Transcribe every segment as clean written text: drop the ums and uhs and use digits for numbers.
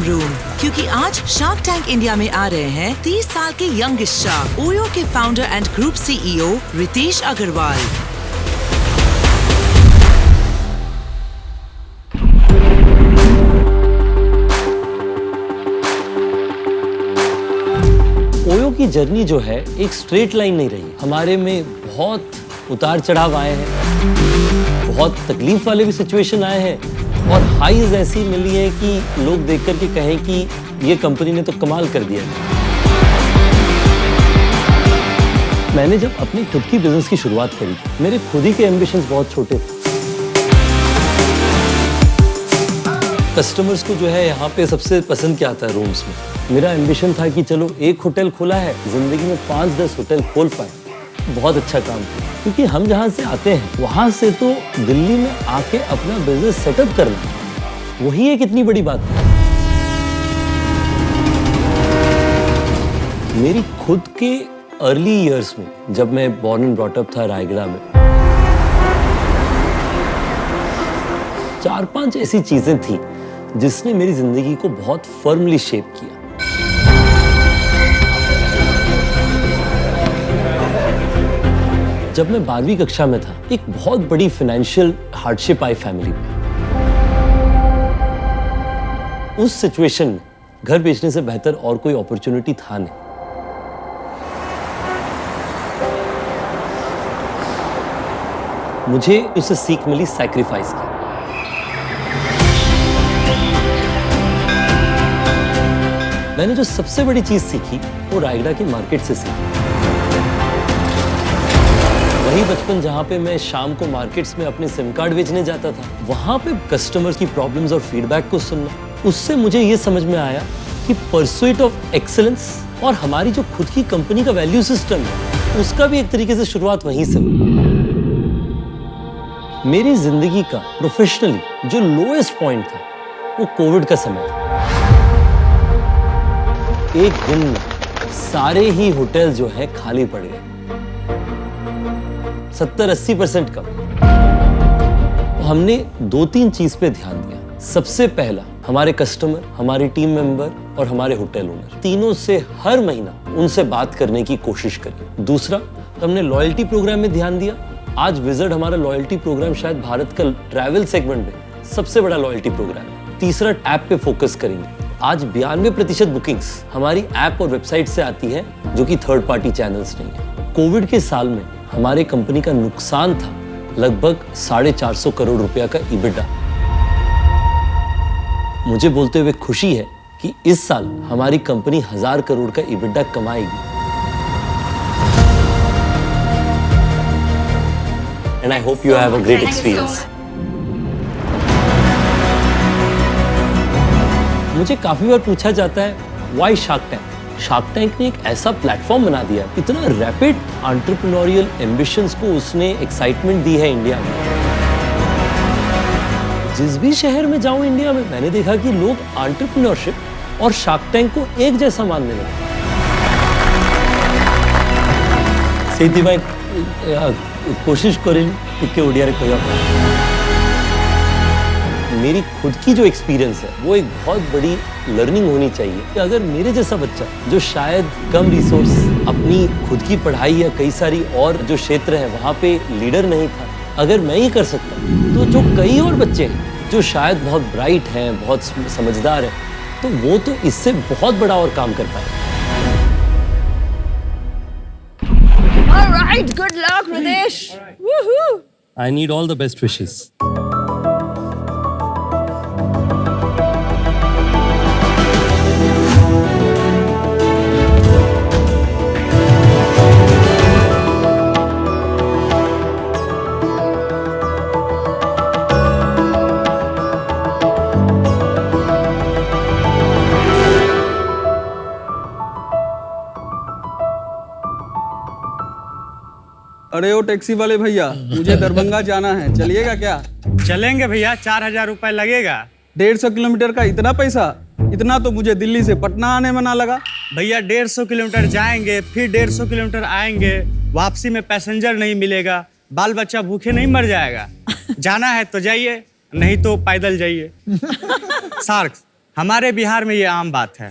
Room, क्योंकि आज shark Tank India में आ रहे हैं 30 साल के यंगेस्ट शार्क, ओयो के founder and group CEO Ritesh Agarwal. OYO की जर्नी जो है एक स्ट्रेट लाइन नहीं रही। हमारे में बहुत उतार चढ़ाव आए हैं, बहुत तकलीफ वाले भी सिचुएशन आए हैं और हाईज ऐसी मिली है कि लोग देख कर के कहें कि ये कंपनी ने तो कमाल कर दिया। मैंने जब अपनी खुद की बिजनेस की शुरुआत करी, मेरे खुद ही के एम्बिशंस बहुत छोटे थे। कस्टमर्स को जो है यहाँ पे सबसे पसंद क्या आता है रूम्स में। मेरा एम्बिशन था कि चलो एक होटल खोला है, जिंदगी में 5-10 होटल खोल पाए, बहुत अच्छा काम किया। क्योंकि हम जहाँ से आते हैं वहाँ से तो दिल्ली में आके अपना बिजनेस सेटअप करना, वही एक इतनी बड़ी बात है। मेरी खुद के अर्ली इयर्स में, जब मैं बॉर्न एंड ब्रॉट अप था रायगढ़ में, 4-5 ऐसी चीजें थी जिसने मेरी जिंदगी को बहुत फर्मली शेप किया। जब मैं 12वीं कक्षा में था, एक बहुत बड़ी फाइनेंशियल हार्डशिप आई फैमिली में। उस सिचुएशन में घर बेचने से बेहतर और कोई अपॉर्चुनिटी था नहीं। मुझे उससे सीख मिली सैक्रिफाइस की। मैंने जो सबसे बड़ी चीज सीखी वो रायगढ़ के मार्केट से सीखी। वही बचपन जहाँ पे मैं शाम को मार्केट्स में अपने सिम कार्ड बेचने जाता था, वहाँ पे कस्टमर्स की प्रॉब्लम्स और फीडबैक को सुनना, उससे मुझे ये समझ में आया कि परस्यूट ऑफ एक्सीलेंस और हमारी जो खुद की कंपनी का वैल्यू सिस्टम है, उसका भी एक तरीके से शुरुआत वहीं से हुई। मेरी जिंदगी का प्रोफेशनली जो लोएस्ट पॉइंट था वो कोविड का समय था। एक दिन में सारे ही होटल जो है खाली पड़ गए, 70-80% कम। हमने 2-3 चीज पे ध्यान दिया। सबसे पहला, हमारे कस्टमर, हमारे टीम मेंबर और हमारे होटल ओनर, तीनों से हर महीना उनसे बात करने की कोशिश करी। दूसरा, हमने लॉयल्टी प्रोग्राम में ध्यान दिया। आज विजिट हमारा लॉयल्टी प्रोग्राम शायद भारत का ट्रैवल सेगमेंट में सबसे बड़ा लॉयल्टी प्रोग्राम है। तीसरा, ऐप पे फोकस करेंगे। आज 92% बुकिंग्स हमारी ऐप और वेबसाइट से आती है, जो कि थर्ड पार्टी चैनल्स नहीं है। कोविड के साल में हमारे कंपनी का नुकसान था लगभग 450 करोड़ रुपया का EBITDA। मुझे बोलते हुए खुशी है कि इस साल हमारी कंपनी 1000 करोड़ का EBITDA कमाएगी। And I hope you have a great experience. मुझे काफी बार पूछा जाता है, why shark tank? Shark tank ने एक ऐसा प्लेटफॉर्म बना दिया, इतना रैपिड एंटरप्रेन्योरियल एम्बिशंस को उसने एक्साइटमेंट दी है इंडिया में। जिस भी शहर में जाऊं इंडिया में, मैंने देखा कि लोग एंटरप्रेन्योरशिप और शार्क टैंक को एक जैसा मानने लगे। ସେଇଥିପାଇଁ कोशिश करें ଟିକେ ଓଡ଼ିଆରେ କହିବା ପାଇଁ। मेरी खुद की जो एक्सपीरियंस है वो एक बहुत बड़ी लर्निंग होनी चाहिए कि अगर मेरे जैसा बच्चा जो शायद कम रिसोर्स, अपनी खुद की पढ़ाई या कई सारी और जो क्षेत्र है वहाँ पे लीडर नहीं था, अगर मैं ही कर सकता तो जो कई और बच्चे हैं जो शायद बहुत ब्राइट हैं, बहुत समझदार हैं, तो वो तो इससे बहुत बड़ा और काम कर पाए। All right, good luck, Ridesh. Woohoo! I need all the best wishes. अरे ओ टैक्सी वाले भैया, मुझे दरभंगा जाना है, चलिएगा क्या? चलेंगे भैया, 4000 रुपए लगेगा। 150 किलोमीटर का इतना पैसा? इतना तो मुझे दिल्ली से पटना आने में ना लगा। भैया 150 किलोमीटर जाएंगे, फिर 150 किलोमीटर आएंगे, वापसी में पैसेंजर नहीं मिलेगा, बाल बच्चा भूखे नहीं मर जाएगा। जाना है तो जाइए, नहीं तो पैदल जाइए। शार्क, हमारे बिहार में ये आम बात है।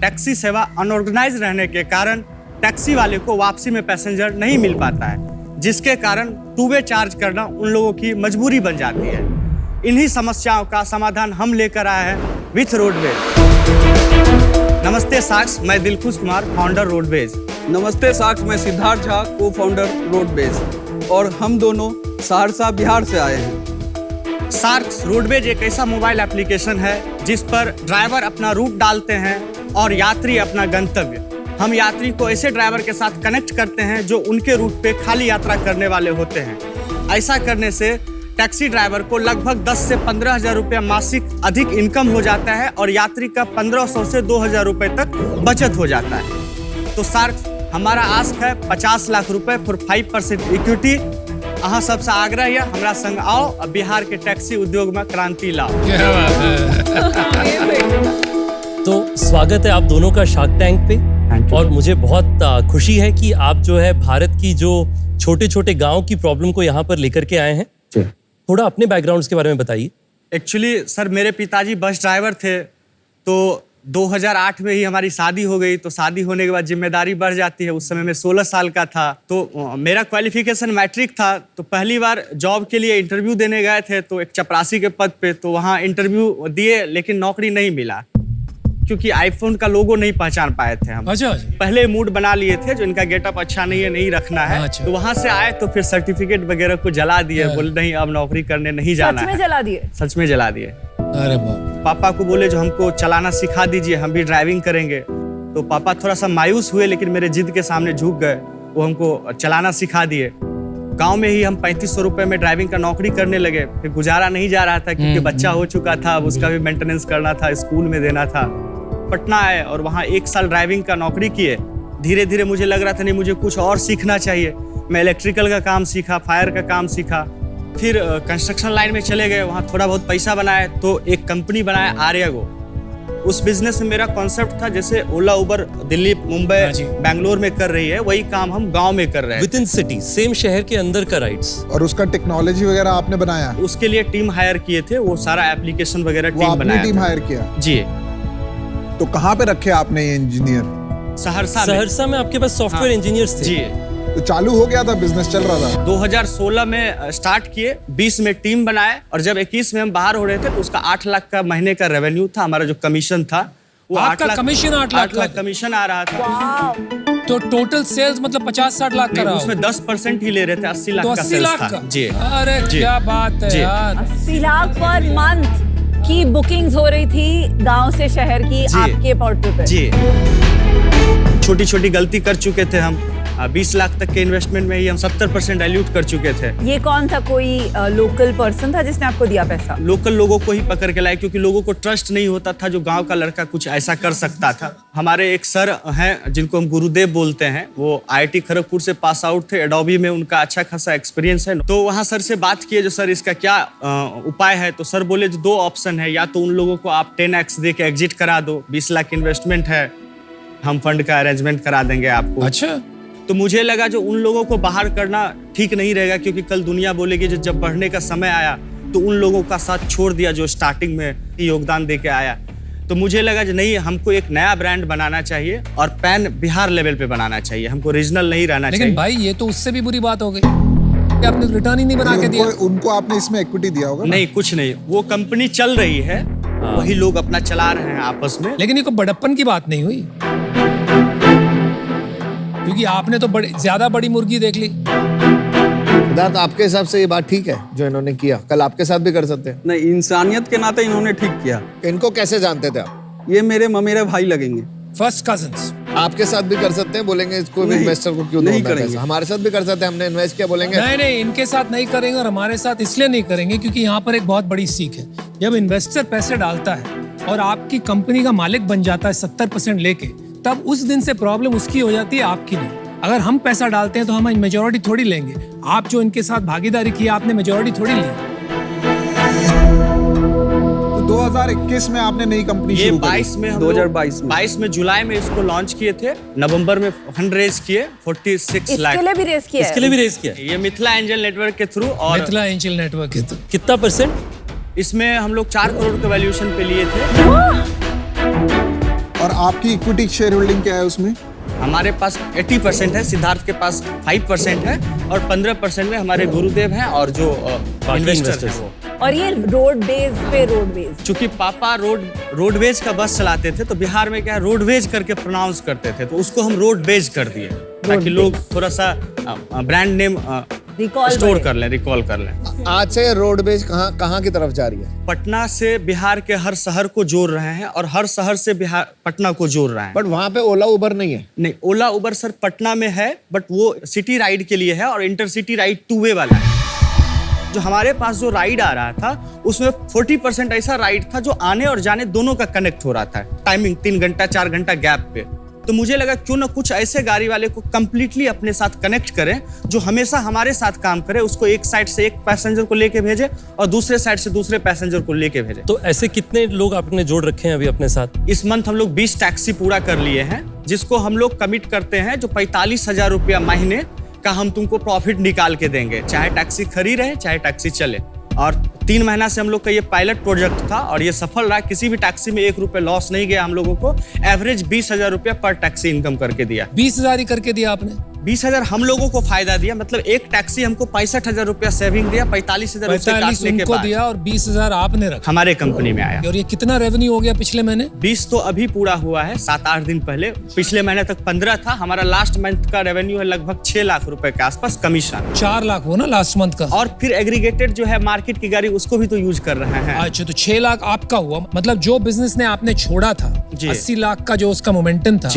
टैक्सी सेवा अनऑर्गेनाइज रहने के कारण टैक्सी वाले को वापसी में पैसेंजर नहीं मिल पाता है, जिसके कारण टू वे चार्ज करना उन लोगों की मजबूरी बन जाती है। इन्हीं समस्याओं का समाधान हम लेकर आए हैं विथ रोडवेज। नमस्ते साक्ष, मैं दिलखुश कुमार, फाउंडर रोडवेज। नमस्ते साक्ष, मैं सिद्धार्थ झा, को फाउंडर रोडवेज, और हम दोनों सहरसा बिहार से आए हैं। साक्ष रोडवेज एक ऐसा मोबाइल एप्लीकेशन है जिस पर ड्राइवर अपना रूट डालते हैं और यात्री अपना गंतव्य। हम यात्री को ऐसे ड्राइवर के साथ कनेक्ट करते हैं जो उनके रूट पे खाली यात्रा करने वाले होते हैं। ऐसा करने से टैक्सी ड्राइवर को लगभग 10 से 15,000 रुपये मासिक अधिक इनकम हो जाता है और यात्री का 1500 से 2,000 रुपये तक बचत हो जाता है। तो सर, हमारा आस्क है 50 लाख रुपए फॉर 5% इक्विटी। अहाँ सबसे आग्रह है हमरा संग आओ, अब बिहार के टैक्सी उद्योग में क्रांति लाओ। तो स्वागत है आप दोनों का शार्क टैंक पे, और मुझे बहुत खुशी है कि आप जो है भारत की जो छोटे छोटे गांव की प्रॉब्लम को यहाँ पर लेकर के आए हैं। थोड़ा अपने बैकग्राउंड्स के बारे में बताइए। एक्चुअली सर, मेरे पिताजी बस ड्राइवर थे, तो 2008 में ही हमारी शादी हो गई। तो शादी होने के बाद जिम्मेदारी बढ़ जाती है। उस समय मैं 16 साल का था, तो मेरा क्वालिफिकेशन मैट्रिक था। तो पहली बार जॉब के लिए इंटरव्यू देने गए थे, तो एक चपरासी के पद पे, तो वहाँ इंटरव्यू दिए लेकिन नौकरी नहीं मिला, क्योंकि आईफोन का लोगो नहीं पहचान पाए थे हम। अच्छा। पहले मूड बना लिए थे जो इनका गेटअप अच्छा नहीं है, नहीं रखना है। अच्छा। तो वहां से आए तो फिर सर्टिफिकेट वगैरह को जला दिए, बोले नहीं अब नौकरी करने नहीं जाना है। सच में जला दिए? सच में जला दिए। अरे बाप। पापा को बोले जो हमको चलाना सिखा दीजिए, हम भी ड्राइविंग करेंगे। तो पापा थोड़ा सा मायूस हुए, लेकिन मेरे जिद के सामने झुक गए। वो हमको चलाना सिखा दिए। गांव में ही हम 3500 रुपए में ड्राइविंग का नौकरी करने लगे। फिर गुजारा नहीं जा रहा था, क्योंकि बच्चा हो चुका था, अब उसका भी मेंटेनेंस करना था, स्कूल में देना था। पटना आए और वहाँ 1 साल ड्राइविंग का नौकरी किए। धीरे धीरे मुझे लग रहा था नहीं, मुझे कुछ और सीखना चाहिए। मैं इलेक्ट्रिकल का काम सीखा, फायर का काम सीखा। फिर कंस्ट्रक्शन लाइन में चले गए, वहाँ थोड़ा बहुत पैसा बनाए, तो एक कंपनी बनाया आर्यागो। उस बिजनेस में मेरा कॉन्सेप्ट था, जैसे ओला उबर दिल्ली, मुंबई, बैंगलोर में कर रही है, वही काम हम गांव में कर रहे हैं। विद इन सिटी, सेम शहर के अंदर का राइड्स। और उसका टेक्नोलॉजी वगैरह आपने बनाया? उसके लिए टीम हायर किए थे, वो सारा एप्लीकेशन वगैरह टीम बनाया। टीम हायर किया? जी। तो कहाँ पे रखे आपने ये इंजीनियर? सहरसा में आपके पास सॉफ्टवेयर इंजीनियर्स थे? जी। तो चालू हो गया था, बिजनेस चल रहा था? 2016 में स्टार्ट किए, 20 में टीम बनाए, और जब 21 में हम बाहर हो रहे थे तो उसका 8 लाख का महीने का रेवेन्यू था। हमारा जो कमीशन था वो 8 लाख कमीशन 8 लाख कमीशन आ रहा था। तो टोटल सेल्स मतलब 50-60 लाख का रहा। उसमें 10% ही ले रहे थे, 80 लाख तो का 80 सेल्स लाख था। का? जी। अरे क्या बात है यार। 80 लाख पर मंथ की बुकिंग्स हो रही थी गांव से शहर की आपके पोर्टल पे। जी। छोटी छोटी गलती कर चुके थे हम। 20 लाख तक के इन्वेस्टमेंट में ही हम 70% डाइल्यूट कर चुके थे। ये कौन था? कोई लोकल पर्सन था जिसने आपको दिया पैसा? लोकल लोगों को ही पकड़ के लाए, क्योंकि लोगों को ट्रस्ट नहीं होता था जो गांव का लड़का कुछ ऐसा कर सकता था। हमारे एक सर हैं जिनको हम गुरुदेव बोलते हैं, वो IIT खड़गपुर से पास आउट थे, एडोबी में उनका अच्छा खासा एक्सपीरियंस है। तो वहाँ सर से बात किए, जो सर इसका क्या उपाय है। तो सर बोले जो 2 ऑप्शन है, या तो उन लोगों को आप 10x दे के एग्जिट करा दो, 20 लाख इन्वेस्टमेंट है, हम फंड का अरेंजमेंट करा देंगे आपको। अच्छा। तो मुझे लगा जो उन लोगों को बाहर करना ठीक नहीं रहेगा, क्योंकि कल दुनिया बोलेगी जो जब बढ़ने का समय आया तो उन लोगों का साथ छोड़ दिया जो स्टार्टिंग में योगदान दे के आया। तो मुझे लगा जो नहीं, हमको एक नया ब्रांड बनाना चाहिए और पैन बिहार लेवल पे बनाना चाहिए, हमको रीजनल नहीं रहना चाहिए। लेकिन भाई ये तो उससे भी बुरी बात हो गई कि आपने रिटर्न ही नहीं बना के दिया। उनको आपने इसमें इक्विटी दिया होगा? नहीं, कुछ नहीं, वो कंपनी चल रही है, वही लोग अपना चला रहे हैं आपस में। लेकिन ये कोई बड़प्पन की बात नहीं हुई, क्योंकि आपने तो ज्यादा बड़ी मुर्गी देख ली। सिद्धार्थ, आपके हिसाब से ये बात ठीक है जो इन्होंने किया? कल आपके साथ भी कर सकते हैं। नहीं, इंसानियत के नाते इन्होंने ठीक किया। इनको कैसे जानते थे आप? ये मेरे ममेरे भाई लगेंगे, फर्स्ट कजिन्स। आपके साथ भी कर सकते हैं, बोलेंगे इसको भी इन्वेस्टर को क्यों नहीं दोगे करेंगे। पैसा? हमारे साथ भी कर सकते हैं, हमने इन्वेस्ट किया, बोलेंगे नहीं, इनके साथ नहीं करेंगे और हमारे साथ इसलिए नहीं करेंगे क्योंकि यहाँ पर एक बहुत बड़ी सीख है। जब इन्वेस्टर पैसे डालता है और आपकी कंपनी का मालिक बन जाता है 70% लेके, तब उस दिन से प्रॉब्लम उसकी हो जाती है, आपकी नहीं। अगर हम पैसा डालते हैं तो हम मेजोरिटी थोड़ी लेंगे। आप जो इनके साथ भागीदारी की, आपने मेजोरिटी थोड़ी ली। तो 2021 में आपने नई कंपनी शुरू करी? 22 में 22 में जुलाई में इसको लॉन्च किए थे। नवंबर में फंड रेज किए 46 लाख। इसके लिए भी रेज किया? इसके लिए भी रेज किया। ये मिथिला एंजल नेटवर्क के थ्रू। और मिथिला एंजल नेटवर्क के थ्रू। कितना परसेंट? इसमें हम लोग 4 करोड़ के वैल्यूएशन पे लिए थे। और आपकी इक्विटी शेयर होल्डिंग क्या है उसमें? हमारे पास 80% है, सिद्धार्थ के पास 5% है और 15% में हमारे गुरुदेव हैं और जो इन्वेस्टर हैं वो। और ये रोडवेज चूंकि पापा रोडवेज का बस चलाते थे तो बिहार में क्या रोडवेज करके प्रोनाउंस करते थे, तो उसको हम रोडवेज कर दिए ताकि लोग थोड़ा सा ब्रांड नेम स्टोर कर लें, रिकॉल कर लें। आज से रोडवेज कहाँ की तरफ जा रही है? पटना से बिहार के हर शहर को जोड़ रहे हैं और हर शहर से बिहार पटना को जोड़ रहे हैं। बट वहाँ पे ओला उबर नहीं है? नहीं, ओला उबर सर पटना में है, बट वो सिटी राइड के लिए है और इंटरसिटी राइड 2 वे वाला है। जो हमारे पास जो राइड आ रहा था उसमें 40% ऐसा राइड था जो आने और जाने दोनों का कनेक्ट हो रहा था, टाइमिंग 3 घंटा 4 घंटा गैप पे। तो मुझे लगा क्यों ना कुछ ऐसे गाड़ी वाले को कंप्लीटली अपने साथ कनेक्ट करें जो हमेशा हमारे साथ काम करे, उसको एक साइड से एक पैसेंजर को लेके भेजे और दूसरे साइड से दूसरे पैसेंजर को लेके भेजे। तो ऐसे कितने लोग आपने जोड़ रखे हैं अभी अपने साथ? इस मंथ हम लोग 20 टैक्सी पूरा कर लिए हैं, जिसको हम लोग कमिट करते हैं जो 45,000 रुपया महीने का हम तुमको प्रॉफिट निकाल के देंगे, चाहे टैक्सी खड़ी रहे चाहे टैक्सी चले। और 3 महीना से हम लोग का ये पायलट प्रोजेक्ट था और ये सफल रहा। किसी भी टैक्सी में 1 रुपये लॉस नहीं गया हम लोगों को। एवरेज 20,000 रुपया पर टैक्सी इनकम करके दिया। 20,000 ही करके दिया आपने? 20,000 हम लोगों को फायदा दिया, मतलब एक टैक्सी हमको 65,000 रुपया सेविंग दिया, 45,000 रुपये काटने के बाद दिया और 20,000 आपने रखा हमारे कंपनी में आया। और ये कितना रेवेन्यू हो गया पिछले महीने? 20 तो अभी पूरा हुआ है, 7-8 दिन पहले। पिछले महीने तक 15 था। हमारा लास्ट मंथ का रेवेन्यू है लगभग 6 लाख रुपए के आसपास, कमीशन 4 लाख हो ना लास्ट मंथ का। और फिर एग्रीगेटेड जो है मार्केट की गाड़ी उसको भी तो यूज कर रहे हैं। अच्छा, तो 6 लाख आपका हुआ। मतलब जो बिजनेस ने आपने छोड़ा था 80 लाख का जो उसका मोमेंटम था,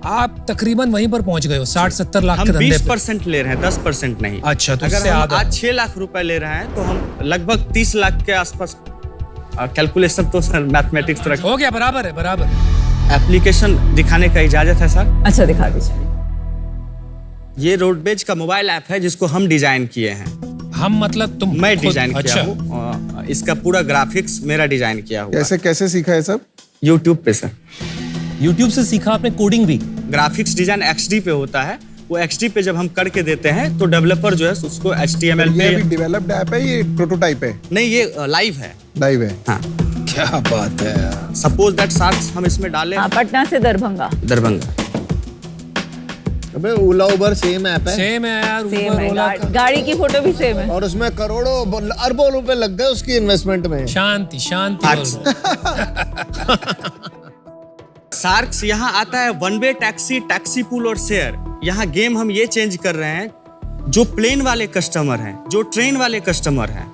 आप तकरीबन वहीं पर पहुंच गए हो 60-70 लाख हम के धंधे पे। 20% ले रहे हैं, 10% नहीं। अच्छा, तो अगर हम आज 6 लाख रुपए ले रहे हैं तो हम लगभग 30 लाख के आसपास। कैलकुलेशन तो सर मैथमेटिक्स तरह हो गया, बराबर है, बराबर है। एप्लीकेशन दिखाने का इजाजत है सर? अच्छा, दिखा दीजिए। ये रोडवेज का मोबाइल ऐप है जिसको हम डिजाइन किए हैं। हम मतलब तुम? मैं डिजाइन किया हूँ। इसका पूरा ग्राफिक्स मेरा डिजाइन किया हुआ। कैसे सीखा है सब? यूट्यूब पे सर। यूट्यूब से सीखा आपने कोडिंग भी? ग्राफिक्स डिजाइन XD पे होता है, वो XD पे जब हम करके देते हैं तो डेवलपर जो है उसको HTML पे। ये अभी डेवलप्ड ऐप है, ये प्रोटोटाइप है? नहीं, ये लाइव है। लाइव है? हाँ। क्या बात है। सपोज दैट सार्स हम इसमें डालें। पटना से दरभंगा। अबे ओला उबर सेम ऐप है? सेम है यार, सेम है, गाड़ी की फोटो भी सेम है। और उसमें करोड़ों अरबों रुपए लग गए उसकी इन्वेस्टमेंट में। शांति शांति। सार्क्स यहाँ आता है one way taxi, taxi pool और शेयर। यहाँ गेम हम ये चेंज कर रहे हैं, जो प्लेन वाले कस्टमर हैं, जो ट्रेन वाले कस्टमर हैं,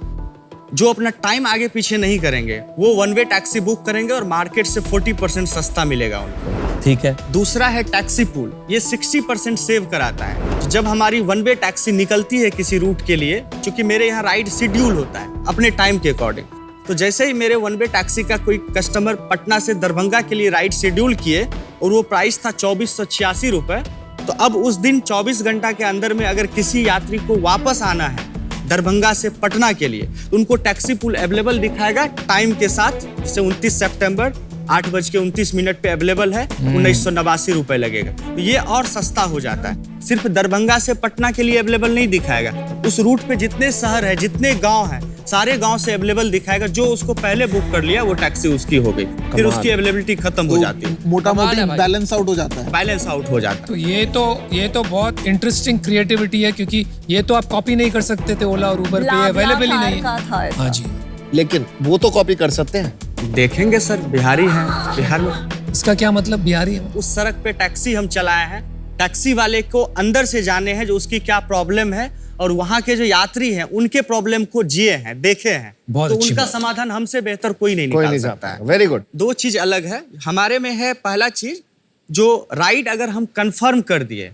जो अपना टाइम आगे पीछे नहीं करेंगे, वो वन वे टैक्सी बुक करेंगे और मार्केट से 40% सस्ता मिलेगा उनको। ठीक है। दूसरा है टैक्सी पूल, ये 60% सेव कराता है। जब हमारी वन वे टैक्सी निकलती है किसी रूट के लिए, क्योंकि मेरे यहाँ राइड शेड्यूल होता है अपने टाइम के अकॉर्डिंग, तो जैसे ही मेरे वन वे टैक्सी का कोई कस्टमर पटना से दरभंगा के लिए राइड शेड्यूल किए और वो प्राइस था 2486 रुपए, तो अब उस दिन 24 घंटा के अंदर में अगर किसी यात्री को वापस आना है दरभंगा से पटना के लिए, तो उनको टैक्सी पूल अवेलेबल दिखाएगा टाइम के साथ। जैसे 29 सितंबर 8:29 पे अवेलेबल है, 1989 रुपए लगेगा। तो ये और सस्ता हो जाता है। सिर्फ दरभंगा से पटना के लिए अवेलेबल नहीं दिखाएगा, उस रूट पे जितने शहर है, जितने गांव हैं, सारे गांव से अवेलेबल दिखाएगा। जो उसको पहले बुक कर लिया वो टैक्सी उसकी हो गई, फिर उसकी अवेलेबिलिटी खत्म हो जाती है। मोटा मोटी बैलेंस आउट हो जाता है। बैलेंस आउट हो जाता है। तो ये तो बहुत इंटरेस्टिंग क्रिएटिविटी है, क्योंकि ये तो आप कॉपी नहीं कर सकते थे ओला और उबर पे, अवेलेबल ही नहीं है। हाँ जी, लेकिन वो तो कॉपी कर सकते हैं। देखेंगे सर, बिहारी हैं बिहार में। इसका क्या मतलब बिहारी है? उस सड़क पे टैक्सी हम चलाए हैं, टैक्सी वाले को अंदर से जाने हैं जो उसकी क्या प्रॉब्लम है, और वहाँ के जो यात्री हैं उनके प्रॉब्लम को जिए हैं, देखे हैं, तो उनका समाधान हमसे बेहतर कोई नहीं निकाल सकता है। Very good. 2 चीज अलग है हमारे में है। पहला चीज, जो राइड अगर हम कंफर्म कर दिए,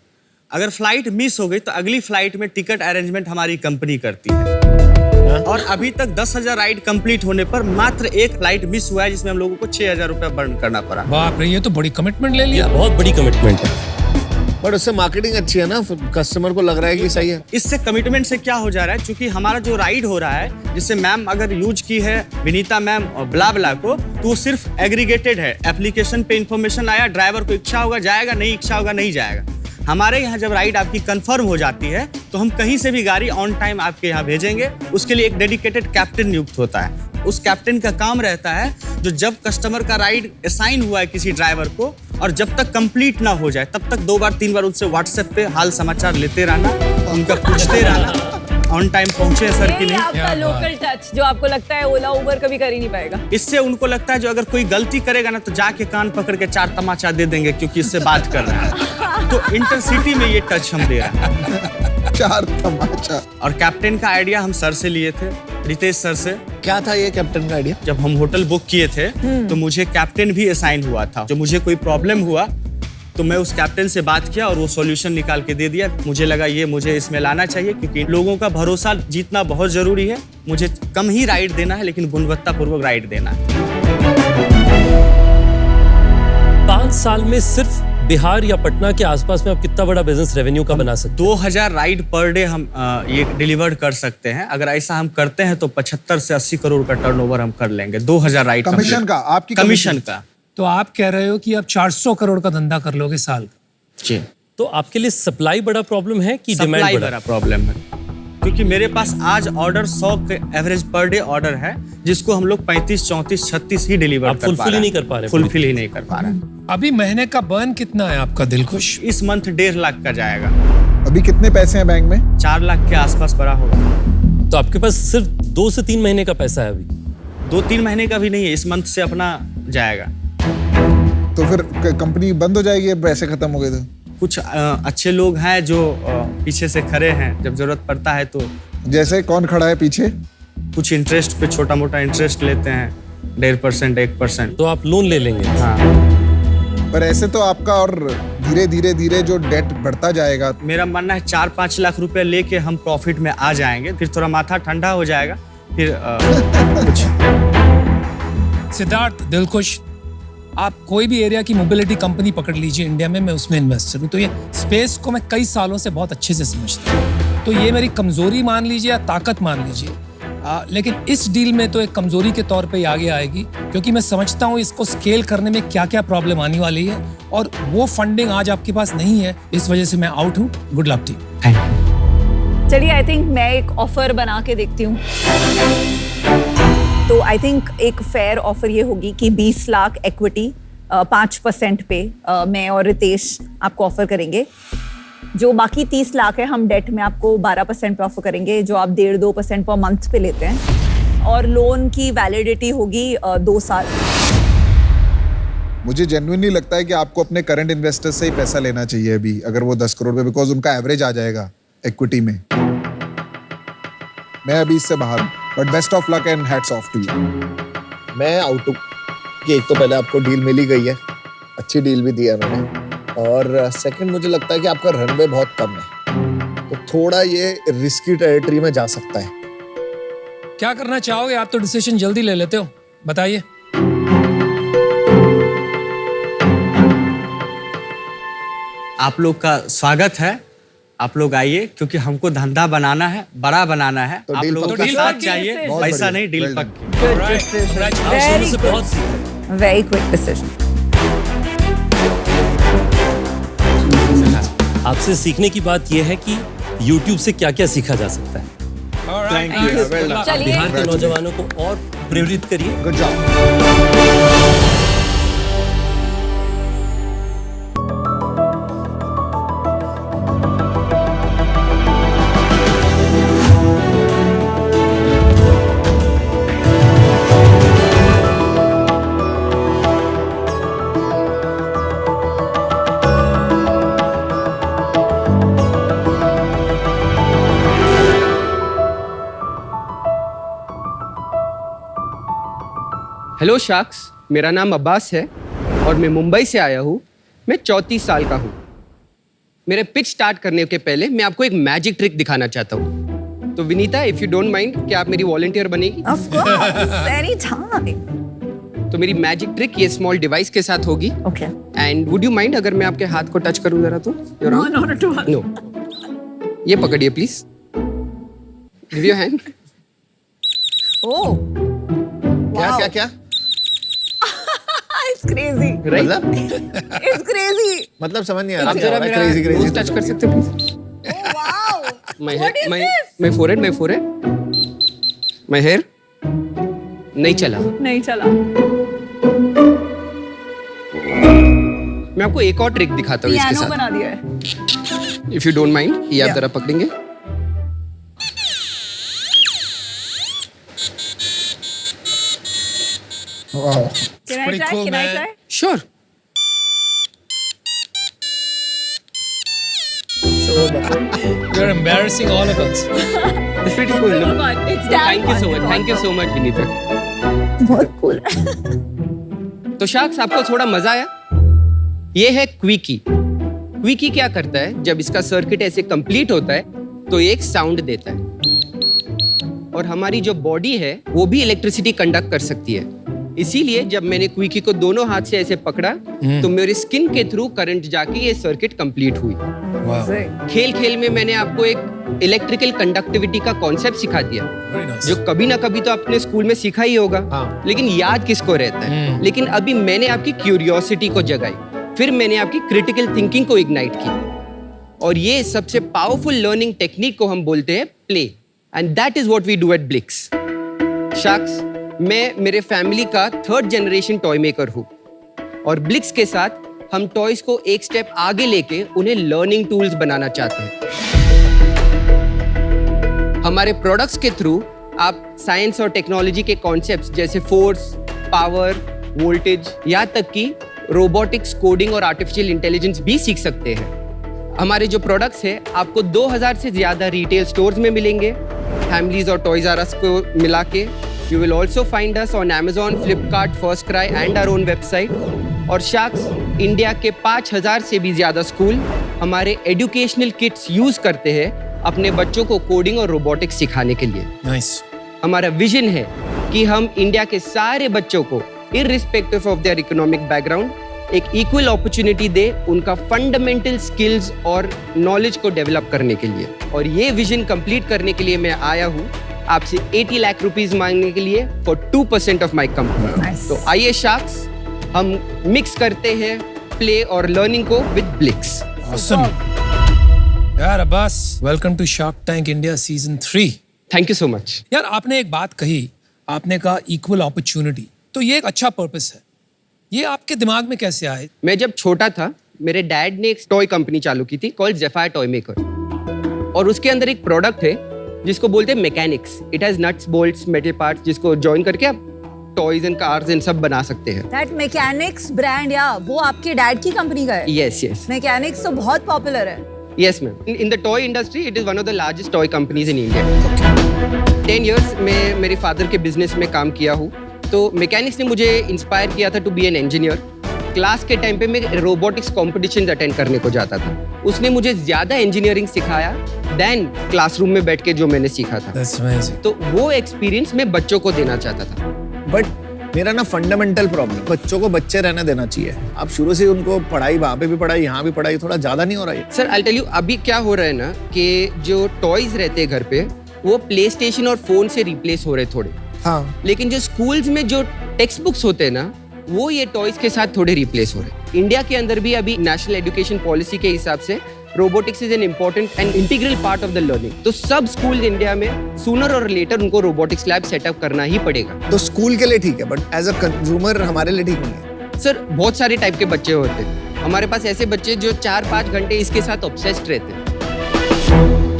अगर फ्लाइट मिस हो गई तो अगली फ्लाइट में टिकट अरेंजमेंट हमारी कंपनी करती है। और अभी तक 10,000 राइड कंप्लीट होने पर मात्र 1 फ्लाइट मिस हुआ है, जिसमें हम लोगों को 6,000 रुपया बर्न करना पड़ा। बाप रे, ये तो बड़ी कमिटमेंट ले लिया। बहुत बड़ी कमिटमेंट है। बट उससे मार्केटिंग अच्छी है ना, कस्टमर को लग रहा है कि सही है। इससे कमिटमेंट से क्या हो जा रहा है, क्योंकि हमारा जो राइड हो रहा है, जिससे मैम अगर यूज की है विनीता मैम और ब्ला को, तो वो सिर्फ एग्रीगेटेड है। एप्लीकेशन पे इंफॉर्मेशन आया, ड्राइवर को इच्छा होगा जाएगा, नहीं इच्छा होगा नहीं जाएगा। हमारे यहाँ जब राइड आपकी कंफर्म हो जाती है तो हम कहीं से भी गाड़ी ऑन टाइम आपके यहाँ भेजेंगे। उसके लिए एक डेडिकेटेड कैप्टन नियुक्त होता है। उस कैप्टन का काम रहता है जो जब कस्टमर का राइड असाइन हुआ है किसी ड्राइवर को और जब तक कंप्लीट ना हो जाए तब तक 2 बार 3 बार उनसे व्हाट्सएप पे हाल समाचार लेते रहना, उनका पूछते रहना ऑन टाइम पहुंचे सर कि नहीं। आपका लोकल टच जो आपको लगता है ओला उबर कभी कर ही नहीं पाएगा। इससे उनको लगता है जो अगर कोई गलती करेगा ना तो जाके कान पकड़ के 4 तमाचा दे देंगे क्योंकि इससे बात कर रहा है। तो इंटरसिटी में ये टच हम दे रहे हैं। 4 तमाचा। और कैप्टन का आइडिया हम सर से लिए थे, रितेश सर से। क्या था ये कैप्टन का आइडिया? जब हम होटल बुक किए थे तो मुझे कैप्टन भी असाइन हुआ था। जो मुझे कोई प्रॉब्लम हुआ तो मैं उस कैप्टन से बात किया और वो सॉल्यूशन निकाल के दे दिया। मुझे लगा ये मुझे इसमें लाना चाहिए क्योंकि लोगों का भरोसा जीतना बहुत जरूरी है। मुझे कम ही राइड देना है लेकिन गुणवत्तापूर्वक राइड देना है। 5 साल में सिर्फ बिहार या पटना के आसपास में आप कितना बड़ा बिजनेस रेवेन्यू का बना सकते हैं? 2000 राइड पर डे हम ये डिलीवर कर सकते हैं। अगर ऐसा हम करते हैं तो 75 से 80 करोड़ का टर्नओवर हम कर लेंगे। 2000 राइड कमीशन का, आपकी कमीशन का। तो आप कह रहे हो कि आप 400 करोड़ का धंधा कर लोगे साल का? जी। तो आपके लिए सप्लाई बड़ा प्रॉब्लम है कि डिमांड सप्लाई बड़ा? बड़ा प्रॉब्लम है क्योंकि मेरे पास आज ऑर्डर 100 के एवरेज पर डे ऑर्डर है जिसको हम लोग 35, 34, 36 ही डिलीवर आप फुलफिल ही नहीं कर पा रहे? फुलफिल ही नहीं कर पा रहे। अभी महीने का बर्न कितना है आपका दिलखुश? इस मंथ 1.5 लाख का जाएगा। अभी कितने पैसे हैं बैंक में? 4 लाख के आसपास पड़ा होगा। तो आपके पास सिर्फ 2 से 3 महीने का पैसा है अभी? 2-3 महीने का भी नहीं है, इस मंथ से अपना जाएगा। तो फिर कंपनी बंद हो जाएगी अब पैसे खत्म हो गए तो? कुछ अच्छे लोग हैं जो पीछे से खड़े हैं, जब जरूरत पड़ता है तो। जैसे कौन खड़ा है पीछे? कुछ इंटरेस्ट पे छोटा मोटा इंटरेस्ट लेते हैं, 1.5%, 1%। तो आप लोन ले लेंगे? हाँ। पर ऐसे तो आपका और धीरे धीरे धीरे जो डेट बढ़ता जाएगा। मेरा मानना है 4-5 लाख रुपए लेके हम प्रॉफिट में आ जाएंगे, फिर थोड़ा माथा ठंडा हो जाएगा, फिर कुछ। सिद्धार्थ, दिलखुश, आप कोई भी एरिया की मोबिलिटी कंपनी पकड़ लीजिए इंडिया में, मैं उसमें इन्वेस्टर हूँ। तो ये स्पेस को मैं कई सालों से बहुत अच्छे से समझता हूँ। तो ये मेरी कमजोरी मान लीजिए या ताकत मान लीजिए, लेकिन इस डील में तो एक कमजोरी के तौर पे आगे आएगी क्योंकि मैं समझता हूँ इसको स्केल करने में क्या क्या प्रॉब्लम आने वाली है और वो फंडिंग आज आपके पास नहीं है, इस वजह से मैं आउट हूँ। Good luck to you. चलिए, आई थिंक मैं एक ऑफर बना के देखती हूँ। तो आई थिंक एक फेयर ऑफर ये होगी कि 20 लाख इक्विटी 5% पे मैं और रितेश आपको ऑफर करेंगे। जो बाकी 30 लाख है हम डेट में आपको 12% पे ऑफर करेंगे, जो आप 1.5-2% पर मंथ पे लेते हैं, और लोन की वैलिडिटी होगी 2 साल। मुझे जेन्युइनली लगता है कि आपको अपने करंट इन्वेस्टर्स से ही पैसा लेना चाहिए अभी, अगर वो 10 करोड़ पे, बिकॉज उनका एवरेज आ जाएगा इक्विटी में। मैं अभी इससे बाहर हूँ, but best of luck and hats off to you. मैं आउट हूँ कि एक तो पहले आपको डील मिल ही गई है, अच्छी डील भी दी है उन्होंने, और सेकंड मुझे लगता है कि आपका रनवे बहुत कम है, तो थोड़ा ये रिस्की टेरिटरी में जा सकता है। क्या करना चाहोगे आप? तो डिसीजन जल्दी ले लेते हो, बताइए। आप लोग का स्वागत है, आप लोग आइए क्योंकि हमको धंधा बनाना है, बड़ा बनाना है। तो आप डील लोगों पक्का? का साथ डील चाहिए, पक्की। पैसा नहीं, डील Well done. पक्की। से बहुत सीखा है। Very quick decision. आपसे सीखने की बात यह है कि YouTube से क्या क्या सीखा जा सकता है। Thank you. Well done. चलिए, बिहार के नौजवानों को और प्रेरित करिए। Good job. हेलो शार्क्स, मेरा नाम अब्बास है और मैं मुंबई से आया हूँ। मैं 34 साल का हूँ। मेरे पिच स्टार्ट करने के पहले मैं आपको एक मैजिक ट्रिक दिखाना चाहता हूँ। तो Vinita, if you don't mind, क्या आप मेरी वॉलंटियर बनेगी? Of course, any time. तो मेरी मैजिक ट्रिक ये स्मॉल डिवाइस के साथ होगी। Okay. And would you mind अगर मैं आपके हाथ को टच करूँ जरा तो? No, not at all. No. ये पकड़िए please. Give your hand. Oh, क्या क्या क्या? It's crazy. Right? It's crazy. मतलब समझ नहीं आ रहा। आप जरा मेरा नोज टच कर सकते हो please? Oh wow. My What is hair, this? my forehead, my hair. नहीं चला। नहीं चला। मैं आपको एक और ट्रिक दिखाता हूँ इसके पियानो साथ। बना दिया है। इफ यू डोंट माइंड, ये आप जरा पकड़ेंगे। Can I pretty try? cool, Can I man. try? Sure. You're embarrassing all of us. It's pretty cool, no? It's damn Thank you so fun. much. Thank you so much, Vinita. बहुत cool है। तो sharks, आपको थोड़ा मजा आया? ये है quickie. Quickie क्या करता है, जब इसका सर्किट ऐसे कंप्लीट होता है तो ये एक साउंड देता है, और हमारी जो बॉडी है वो भी इलेक्ट्रिसिटी कंडक्ट कर सकती है। इसीलिए जब मैंने क्विकी को दोनों हाथ से ऐसे पकड़ा तो मेरी स्किन के थ्रू करंट जाके ये सर्किट कंप्लीट हुई। खेल खेल में मैंने आपको एक इलेक्ट्रिकल कंडक्टिविटी का कॉन्सेप्ट सिखा दिया, Very nice. जो कभी ना कभी तो आपने स्कूल में सीखा ही होगा, लेकिन याद किसको रहता है। लेकिन अभी मैंने आपकी क्यूरियोसिटी को जगाई, फिर मैंने आपकी क्रिटिकल थिंकिंग को इग्नाइट की, और ये सबसे पावरफुल लर्निंग टेक्निक को हम बोलते हैं play, and that is what we do at Blix. Sharks, मैं मेरे फैमिली का 3rd जनरेशन टॉय मेकर हूँ, और ब्लिक्स के साथ हम टॉयज को एक स्टेप आगे लेके उन्हें लर्निंग टूल्स बनाना चाहते हैं। हमारे प्रोडक्ट्स के थ्रू आप साइंस और टेक्नोलॉजी के कॉन्सेप्ट्स जैसे फोर्स, पावर, वोल्टेज, यहाँ तक कि रोबोटिक्स, कोडिंग और आर्टिफिशियल इंटेलिजेंस भी सीख सकते हैं। हमारे जो प्रोडक्ट्स हैं आपको 2000 से ज्यादा रिटेल स्टोर्स में मिलेंगे, फैमिलीज और टॉयज आर अस को मिला के। You will also find us on Amazon, Flipkart, FirstCry and our own website. और शार्क्स, इंडिया के 5000 से भी ज्यादा स्कूल हमारे एजुकेशनल किट्स यूज करते हैं अपने बच्चों को कोडिंग और रोबोटिक्स सिखाने के लिए। Nice. हमारा विजन है कि हम इंडिया के सारे बच्चों को irrespective of their economic background एक इक्वल अपॉर्चुनिटी दे उनका फंडामेंटल स्किल्स और नॉलेज को डेवलप करने के लिए। और ये विजन कंप्लीट करने के लिए मैं आया हूँ आपसे 80 लाख रुपीस मांगने के लिए फॉर 2% ऑफ माई कंपनी। तो आइए शार्क्स, हम मिक्स करते हैं प्ले और लर्निंग को विद ब्लिक्स। Awesome. यार Abbas, welcome to Shark Tank India season 3। Thank you so much. यार आपने एक बात कही, आपने कहा इक्वल अपॉर्चुनिटी, तो ये एक अच्छा पर्पस है। ये आपके दिमाग में कैसे आए? मैं जब छोटा था, मेरे डैड ने एक टॉय कंपनी चालू की थी कॉल्ड ज़ेफायर टॉय मेकर, और उसके अंदर एक प्रोडक्ट है जिसको बोलते हैं mechanics. It has nuts, bolts, metal parts, जिसको जॉइन करके आप टॉयज एंड कार्स एंड सब बना सकते हैं। That मैकेनिक्स ब्रांड, या वो आपके डैड की कंपनी का है? यस यस मैकेनिक्स तो बहुत पॉपुलर है। Yes ma'am, in the toy industry it is one of the largest toy companies in India. 10 years में मेरे फादर के बिजनेस में काम किया हूँ, तो मैकेनिक्स ने मुझे इंस्पायर किया था to be an engineer. Class के टाइम पे मैं रोबोटिक्स कॉम्पिटिशन अटेंड करने को जाता था। उसने मुझे ज्यादा इंजीनियरिंग सिखाया देन क्लासरूम में बैठ के जो मैंने सीखा था। That's amazing. तो वो एक्सपीरियंस मैं बच्चों को देना चाहता था। बट मेरा ना फंडामेंटल प्रॉब्लम, बच्चों को बच्चे रहने देना चाहिए। आप शुरू से उनको पढ़ाई, वहाँ पे भी पढ़ाई, यहाँ भी पढ़ाई, थोड़ा ज्यादा नहीं हो रहा है? सर आई टेल यू, अभी क्या हो रहा है ना कि जो टॉयज रहते हैं घर पे वो प्ले स्टेशन और फोन से रिप्लेस हो रहे थोड़े। हाँ। लेकिन जो स्कूल्स में जो टेक्स्ट बुक्स होते हैं ना, वो ये टॉयज के साथ थोड़े रिप्लेस हो रहे हैं। इंडिया के अंदर भी अभी नेशनल एजुकेशन पॉलिसी के हिसाब से robotics is an important and integral part of the learning. तो सब स्कूल इंडिया में सूनर और लेटर उनको रोबोटिक्स लैब सेटअप करना ही पड़ेगा। तो स्कूल के लिए ठीक है, बट एज अ कंज्यूमर हमारे लिए ठीक नहीं है। सर बहुत सारे टाइप के बच्चे होते हैं हमारे पास, ऐसे बच्चे जो 4-5 घंटे इसके साथ ऑब्सेस्ड रहते हैं।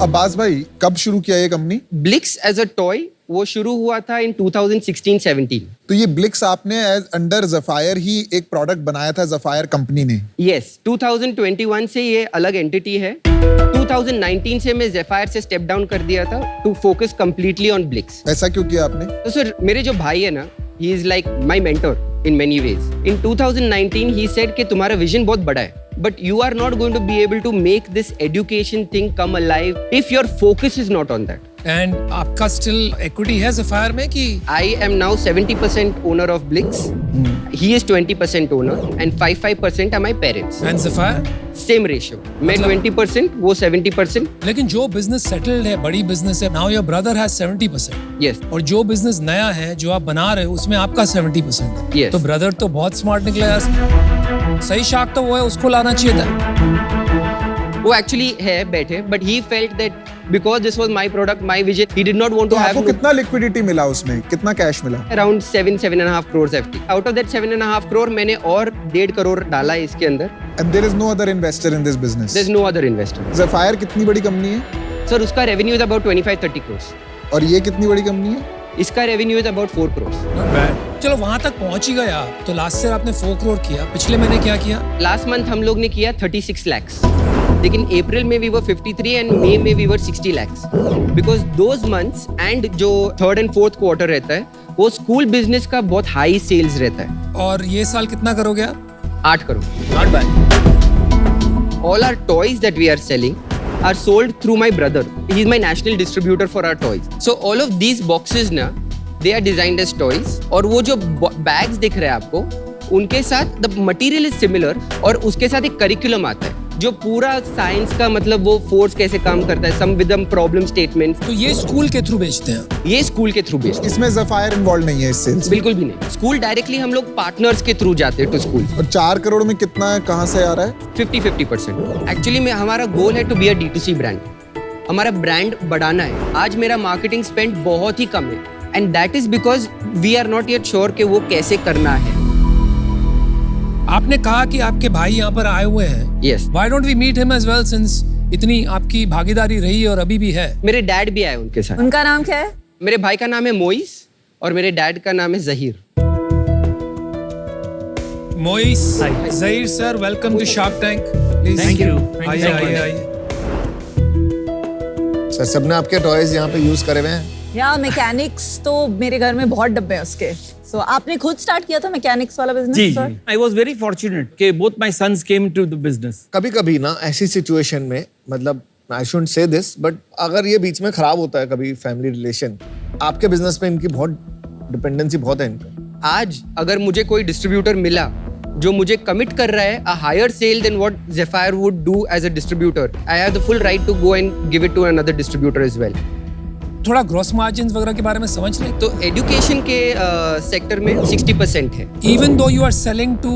अब्बास भाई, कब शुरू किया ये कंपनी? ब्लिक्स एज अ टॉय वो शुरू हुआ था इन 2016-17। तो ये ब्लिक्स आपने अंडर ज़ेफायर ही एक प्रोडक्ट बनाया था, ज़ेफायर कंपनी ने? यस, 2021 से ये अलग एंटिटी है। 2019 से मैं ज़ेफायर से स्टेप डाउन कर दिया था टू फोकस कंप्लीटली ऑन ब्लिक्स। ऐसा क्यों किया आपने? तो सर, मेरे जो भाई है ना, he is like my mentor in many ways. In 2019 he said कि तुम्हारा विजन बहुत बड़ा है, but you are not going to be able to make this education thing come alive if your focus is not on that. And आपका still equity है Zephyr में कि? I am now 70% owner of Blix. He is 20% owner and 5% are my parents. And Zephyr? Same ratio. मैं 20%, वो 70%. लेकिन जो business settled है, बड़ी बिजनेस है, now your brother has 70%. Yes. और जो बिजनेस नया है, जो आप बना रहे हो, उसमें आपका 70% है। Yes. तो ब्रदर तो बहुत स्मार्ट निकला यार। सही शार्क तो वो है, उसको लाना चाहिए था। वो एक्चुअली है बैठे, but he felt that because this was my product, my vision, he did not want to तो हैव आपको कितना लिक्विडिटी मिला उसमें, कितना कैश मिला? Around 7.5 crores FT. Out of that 7.5 crore मैंने और 1.5 crore डाला है इसके अंदर. And there is no other investor in this business. There's no other investor. Zephyr कितनी बड़ी कंपनी है? सर उसका रेवेन्यू इज अबाउट 25-30 crores. और ये कितनी बड़ी कंपनी है? इसका revenue is about 4 crores. Not bad. चलो वहां तक पहुंच ही गए आप। तो लास्ट ईयर आपने 4 करोड़ किया, पिछले महीने क्या किया? लास्ट मंथ हम लोग ने किया 36 lakhs. लेकिन अप्रैल में we were 53 एंड मई में we were 60 lakhs. Because those months and जो थर्ड एंड फोर्थ क्वार्टर रहता है वो स्कूल बिजनेस का बहुत हाई सेल्स रहता है. और ये साल कितना करोगे आप? 8 crore. Not bad. All our toys that we are selling are sold through my brother. He is my national distributor for our toys. So all of these boxes ना, they are designed as toys. और वो जो bags दिख रहे हैं आपको, उनके साथ the material is similar और उसके साथ एक curriculum आता है जो पूरा साइंस का मतलब वो फोर्स कैसे काम करता है, सम विद प्रॉब्लम स्टेटमेंट्स. तो ये स्कूल के थ्रू बेचते हैं? ये स्कूल के थ्रू बेचते हैं. इसमें Zephyr इन्वॉल्व नहीं है इस सेल्स? बिल्कुल भी नहीं. स्कूल डायरेक्टली हम लोग पार्टनर्स के थ्रू जाते हैं टू स्कूल. और 4 करोड़ में कितना कहाँ से आ रहा है? 50-50%. एक्चुअली में हमारा गोल है to be a D2C brand. हमारा ब्रांड बढ़ाना है. आज मेरा मार्केटिंग स्पेंड बहुत ही कम है and that is because we are not yet sure कि वो कैसे करना है. आपने कहा कि आपके भाई यहाँ पर आए हुए हैं. Yes. Why don't we meet him as well since इतनी आपकी भागीदारी रही है और अभी भी है? मेरे डैड भी आए उनके साथ. उनका नाम क्या है? मेरे भाई का नाम है मोइस और मेरे डैड का नाम है Zaheer. Moiz, Zaheer sir, welcome to Shark Tank. Thank you. आइए आइए आइए. सर सबने आपके टॉयज यहाँ पे यूज करे हुए हैं? या मैकेनिक्स तो मेरे घर में बहुत डब्बे हैं उसके. So, आपने खुद स्टार्ट किया था मैकेनिक्स वाला बिजनेस? जी, I was very fortunate कि both my sons came to the business. कभी-कभी ना ऐसी सिचुएशन में मतलब I shouldn't say this, but अगर ये बीच में खराब होता है कभी फैमिली रिलेशन, आपके बिजनेस पे इनकी बहुत डिपेंडेंसी बहुत है इन पे. आज अगर मुझे कोई डिस्ट्रीब्यूटर मिला जो मुझे कमिट कर रहा है a higher sale than what Zephyr would do as a distributor, I have the full right to go and give it to another distributor as well. थोड़ा ग्रॉस मार्जिन वगैरह के बारे में समझ लें. तो एजुकेशन के सेक्टर में 60% है. Even though you are selling to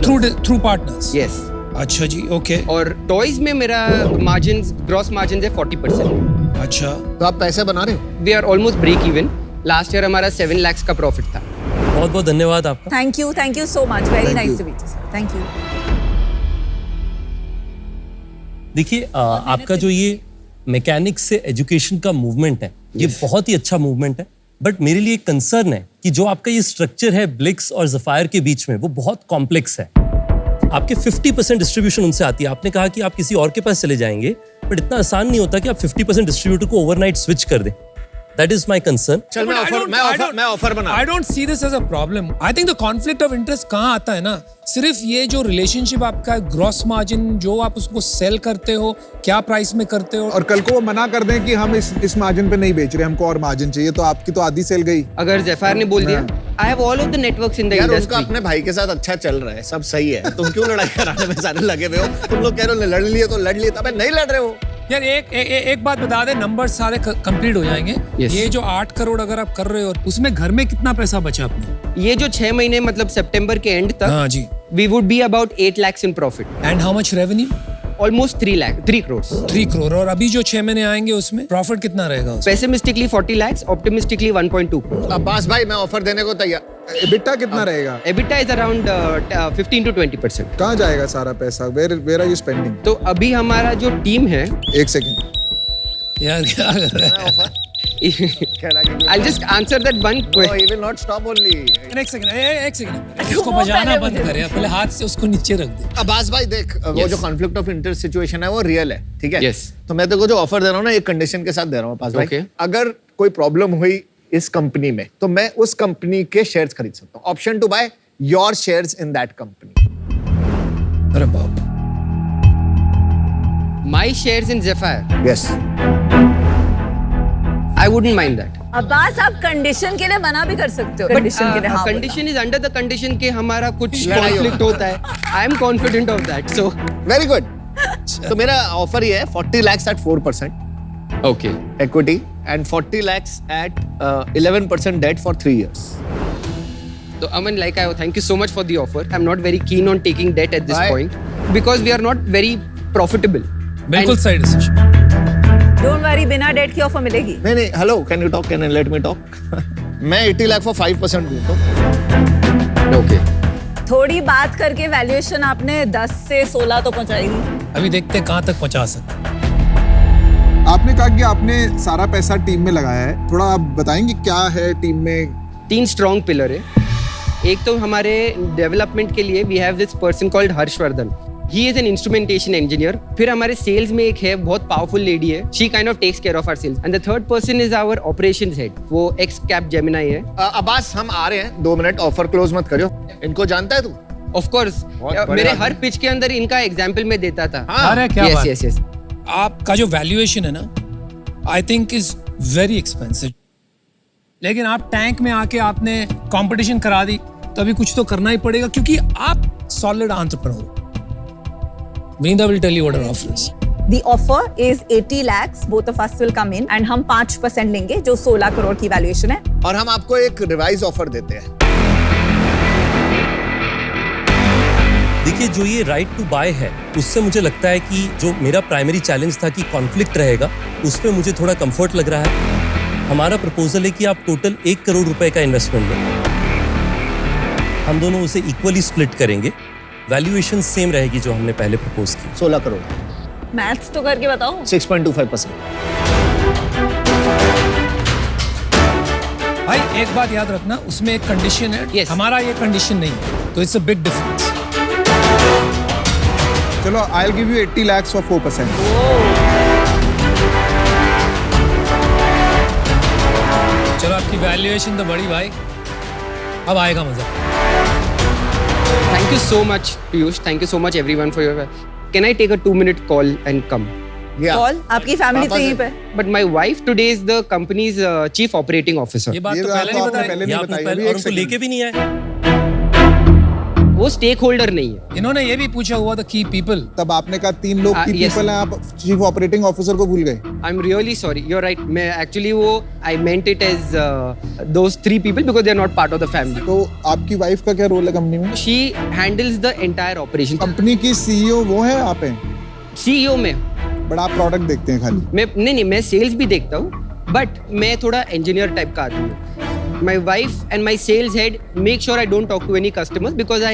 through partners. Yes. अच्छा जी, ओके. और टॉयज में मेरा मार्जिन ग्रॉस मार्जिन है 40%. अच्छा. तो आप पैसे बना रहे हो? We are almost break even. Last year हमारा 7 lakhs का प्रॉफिट था. बहुत बहुत धन्यवाद आपका. Thank you so much. Very nice to meet you sir. Thank you. देखिए आपका जो ये मैकेनिक्स से एजुकेशन का मूवमेंट है, ये बहुत ही अच्छा मूवमेंट है. बट मेरे लिए कंसर्न है कि जो आपका ये स्ट्रक्चर है ब्लिक्स और ज़फायर के बीच में, वो बहुत कॉम्प्लेक्स है. आपके 50% डिस्ट्रीब्यूशन उनसे आती है. आपने कहा कि आप किसी और के पास चले जाएंगे, बट इतना आसान नहीं होता कि आप 50% डिस्ट्रीब्यूटर को ओवरनाइट स्विच कर दें. That is my concern. चल मैं ऑफर बना. I don't see this as a problem. I think the conflict of interest कहाँ आता है ना, सिर्फ ये जो रिलेशनशिप आपका ग्रॉस मार्जिन जो आप उसको सेल करते हो, क्या प्राइस में करते हो. और कल को वो मना कर दें कि हम इस मार्जिन पे नहीं बेच रहे, हमको और मार्जिन चाहिए, तो आपकी तो आधी सेल गई. अगर ज़फायर ने बोल दिया I have all of the networks in the यार industry. उनका अपने भाई के साथ अच्छा चल रहा है, सब सही है. तुम क्यों लड़ाई कराने में सारे लगे हुए हो? तुम लोग कह रहे हो लड़ लिए तो लड़ लिए, तब नहीं लड़ रहे हो. यार एक बात बता दे, नंबर सारे कंप्लीट हो जाएंगे. Yes. ये जो 8 करोड़ अगर आप कर रहे हो, उसमें घर में कितना पैसा बचा आपने? ये जो 6 महीने मतलब सितंबर के एंड तक, हाँ जी, we would be about 8 lakhs in profit. And how much revenue? Almost 3 crores. 3 crore. और अभी जो 6 महीने आएंगे उसमें प्रॉफिट कितना रहेगा? Pessimistically 40 lakhs, optimistically 1.2 crores. Abbas भाई मैं ऑफर देने को तैयार. EBITDA कितना रहेगा? EBITDA is around 15 to 20%. कहाँ जाएगा सारा पैसा? Where are you spending? तो अभी हमारा जो टीम है, एक सेकंड. यार क्या कर रहा है? I'll just answer that one No, question. he will not stop only. एक सेकंड उसको बजाना बंद करे, पहले हाथ से उसको नीचे रख दे. अब्बास भाई देख, वो Yes. जो कॉन्फ्लिक्ट ऑफ इंटरेस्ट सिचुएशन है वो रियल है, ठीक है? Yes. तो मैं तेरे को जो ऑफर दे रहा हूँ ना, एक कंडीशन के साथ दे रहा हूँ अब्बास भाई. Okay. अगर कोई प्रॉब्लम हुई इस कंपनी में, तो मैं उस कंपनी के शेयर्स खरीद सकता हूँ. Option to buy your shares in that company. अरे बाप. My shares in Zephyr, यस. I wouldn't mind that. Abbas आप कंडीशन के लिए मना भी कर सकते हो. कंडीशन के लिए हाँ. Condition is under the condition कि हमारा कुछ लड़ाई conflict होता है. I am confident of that. So very good. तो मेरा ऑफर ये है 40 lakhs at 4% okay. equity and 40 lakhs at 11% debt for 3 years. So Aman, like I thank you so much for the offer. I'm not very keen on taking debt at this Why? point because we are not very profitable. बिल्कुल सही decision. Don't worry, बिना date की offer मिलेगी। नहीं, hello, can you talk, can let me talk? मैं 80 lakh for 5% दूं तो। Okay. थोड़ी बात करके वैल्यूएशन आपने 10 से 16 तो पहुंचाई दी। अभी देखते हैं कहाँ तक पहुंचा सकते। आपने कहा कि आपने सारा पैसा टीम में लगाया है, थोड़ा आप बताएंगे क्या है टीम में? 3 स्ट्रॉन्ग पिलर है। एक तो हमारे डेवलपमेंट के लिए we have this person called Harshvardhan, he is an instrumentation engineer. फिर हमारे सेल्स में एक है बहुत पावरफुल लेडी है, she kind of takes care of our sales. And the third person is our operations head, वो एक्स कैप जेमिनाई है। अब्बास, हम आ रहे हैं, 2 मिनट, ऑफर क्लोज मत करियो। इनको जानता है तू? ऑफ कोर्स, मेरे हर पिच के अंदर इनका एग्जांपल मैं देता था। अरे क्या बात। Yes yes. आपका जो वैल्यूएशन है ना, I think is very expensive, लेकिन आप टैंक में आके आपने कंपटीशन करा दी, तो अभी कुछ तो करना ही पड़ेगा क्योंकि आप सॉलिड एंटरप्रेन्योर हो। Vinda will tell you what our offer is. The offer is 80 lakhs, both of us will come in and हम 5% लेंगे जो 16 करोड़ की वैल्यूएशन है। और हम आपको एक रिवाइज ऑफर देते हैं। देखिए, जो ये राइट टू बाय है, उससे मुझे लगता है कि जो मेरा प्राइमरी चैलेंज था कि कॉन्फ्लिक्ट रहेगा, उसमें मुझे थोड़ा कंफर्ट लग रहा है। हमारा प्रपोजल है कि आप टोटल 1 करोड़ रुपए का इन्वेस्टमेंट लें, हम दोनों उसे इक्वली स्प्लिट करेंगे। वैल्यूएशन सेम रहेगी जो हमने पहले प्रपोज की। 16 करोड़। मैथ्स तो करके बताओ। 6.25%। भाई एक बात याद रखना, उसमें एक कंडीशन है। Yes. हमारा ये कंडीशन नहीं है, तो इट्स अ बिग डिफरेंस। चलो, I'll give you 80 lakhs for 4%. चलो, आपकी वैल्यूएशन तो बड़ी भाई, अब आएगा मजा। Thank you so much, Piyush. Thank you so much, everyone, for your. Can I take a 2-minute call and come? Call, आपकी फैमिली तो यहीं पे। But my wife today is the company's chief operating officer. ये बात ये तो बात पहले तो नहीं आपने बताई। पहले ये नहीं आपने बताई, पहले अभी और एक उनको लेके सेकंड। भी नहीं आए। वो स्टेक होल्डर नहीं है। इन्होंने ये भी पूछा हुआ था की पीपल। तब आपने कहा 3 लोग की yes. पीपल हैं, आप चीफ ऑपरेटिंग ऑफिसर को भूल गए। I'm really sorry. You're right. मैं actually वो I meant it as those 3 people because they are not part of the family. तो आपकी वाइफ का क्या रोल है कंपनी में? She handles the entire operation. Company की सीईओ वो है, आप हैं? CEO में बट आप प्रोडक्ट देखते हैं खाली। मैं नहीं, मैं सेल्स भी देखता हूँ, बट मैं थोड़ा इंजीनियर टाइप का आदमी हूँ। My wife and my sales head make sure I don't talk to any customers because I